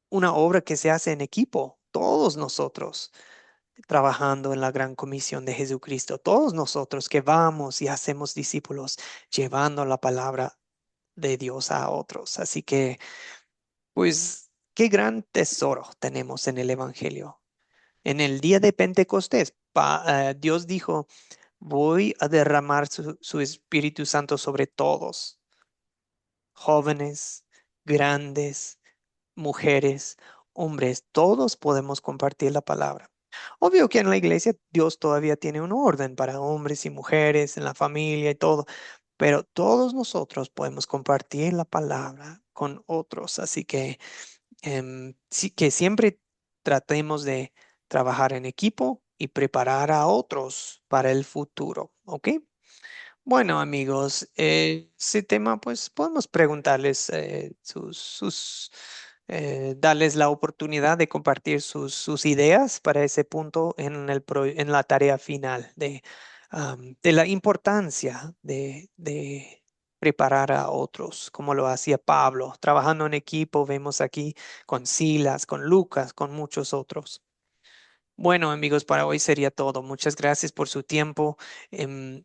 una obra que se hace en equipo, todos nosotros trabajando en la gran comisión de Jesucristo. Todos nosotros que vamos y hacemos discípulos, llevando la palabra de Dios a otros. Así que, pues, qué gran tesoro tenemos en el Evangelio. En el día de Pentecostés, Dios dijo, voy a derramar su Espíritu Santo sobre todos, jóvenes, grandes, mujeres, hombres, todos podemos compartir la palabra. Obvio que en la iglesia Dios todavía tiene un orden para hombres y mujeres, en la familia y todo, pero todos nosotros podemos compartir la palabra con otros. Así que, sí, que siempre tratemos de trabajar en equipo y preparar a otros para el futuro, ¿ok? Bueno, amigos, ese tema, pues podemos preguntarles darles la oportunidad de compartir sus ideas para ese punto en la tarea final de la importancia de preparar a otros, como lo hacía Pablo, trabajando en equipo, vemos aquí con Silas, con Lucas, con muchos otros. Bueno, amigos, para hoy sería todo. Muchas gracias por su tiempo. Em,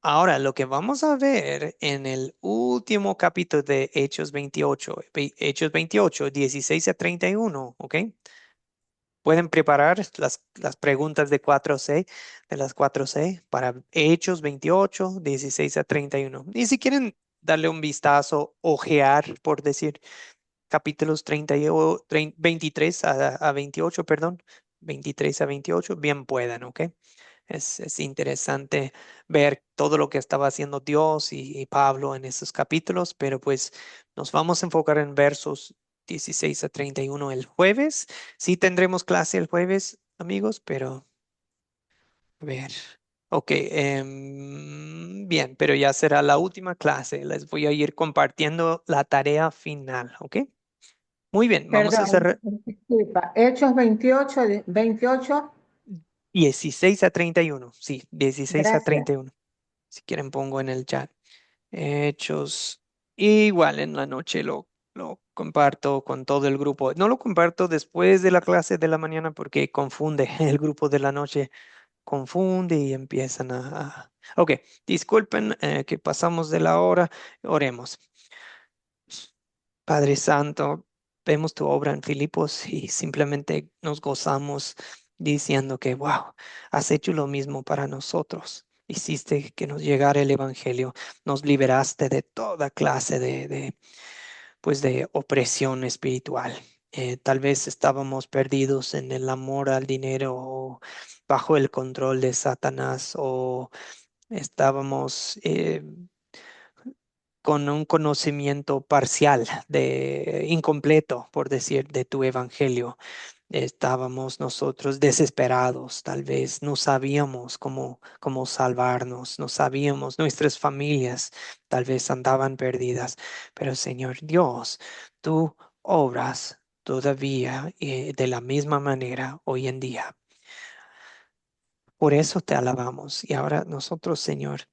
Ahora, lo que vamos a ver en el último capítulo de Hechos 28, Hechos 28, 16 a 31, ¿ok? Pueden preparar las preguntas de 4C, de las 4C para Hechos 28, 16 a 31. Y si quieren darle un vistazo, ojear, por decir, capítulos 23 a 28, perdón, 23 a 28, bien puedan, ¿ok? Es interesante ver todo lo que estaba haciendo Dios y Pablo en esos capítulos, pero pues nos vamos a enfocar en versos 16 a 31 el jueves. Sí tendremos clase el jueves, amigos, pero a ver. Ok, bien, pero ya será la última clase. Les voy a ir compartiendo la tarea final, ¿ok? Muy bien, vamos a
Perdón,
hacer
disculpa. Hechos 28, 28.
16 a 31. Sí, 16 a
Gracias.
31. Si quieren pongo en el chat. Hechos. Igual en la noche lo comparto con todo el grupo. No lo comparto después de la clase de la mañana porque confunde el grupo de la noche. Confunde y empiezan Ok, disculpen que pasamos de la hora. Oremos. Padre Santo, vemos tu obra en Filipos y simplemente nos gozamos diciendo que, wow, has hecho lo mismo para nosotros. Hiciste que nos llegara el Evangelio, nos liberaste de toda clase pues de opresión espiritual. Tal vez estábamos perdidos en el amor al dinero o bajo el control de Satanás o estábamos con un conocimiento parcial, incompleto, por decir, de tu evangelio. Estábamos nosotros desesperados, tal vez no sabíamos cómo salvarnos, no sabíamos, nuestras familias tal vez andaban perdidas, pero Señor Dios, tú obras todavía de la misma manera hoy en día. Por eso te alabamos y ahora nosotros, Señor,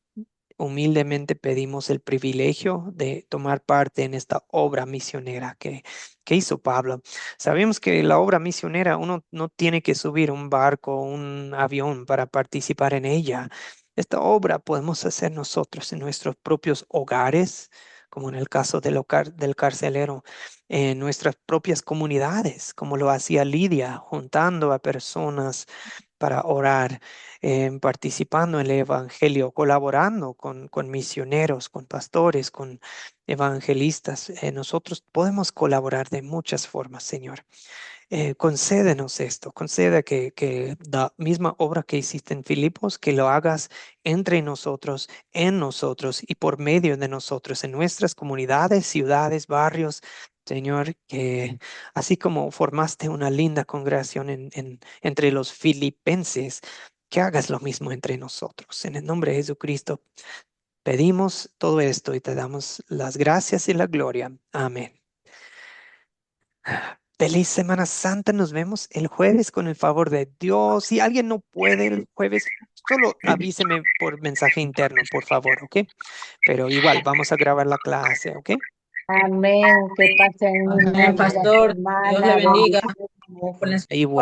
humildemente pedimos el privilegio de tomar parte en esta obra misionera que hizo Pablo. Sabemos que la obra misionera uno no tiene que subir un barco o un avión para participar en ella. Esta obra podemos hacer nosotros en nuestros propios hogares, como en el caso del carcelero, en nuestras propias comunidades, como lo hacía Lidia, juntando a personas para orar, participando en el Evangelio, colaborando con misioneros, con pastores, con evangelistas. Nosotros podemos colaborar de muchas formas, Señor. Concédenos esto, conceda que la misma obra que hiciste en Filipos, que lo hagas entre nosotros, en nosotros y por medio de nosotros, en nuestras comunidades, ciudades, barrios. Señor, que así como formaste una linda congregación entre los filipenses, que hagas lo mismo entre nosotros. En el nombre de Jesucristo pedimos todo esto y te damos las gracias y la gloria. Amén. Feliz Semana Santa. Nos vemos el jueves con el favor de Dios. Si alguien no puede el jueves, solo avíseme por mensaje interno, por favor, ¿ok? Pero igual, vamos a grabar la clase, ¿ok?
Amén. Que pasen una
Amén,
linda
pastor. Dios le
semana.
bendiga.
Bendiciones.
Igual.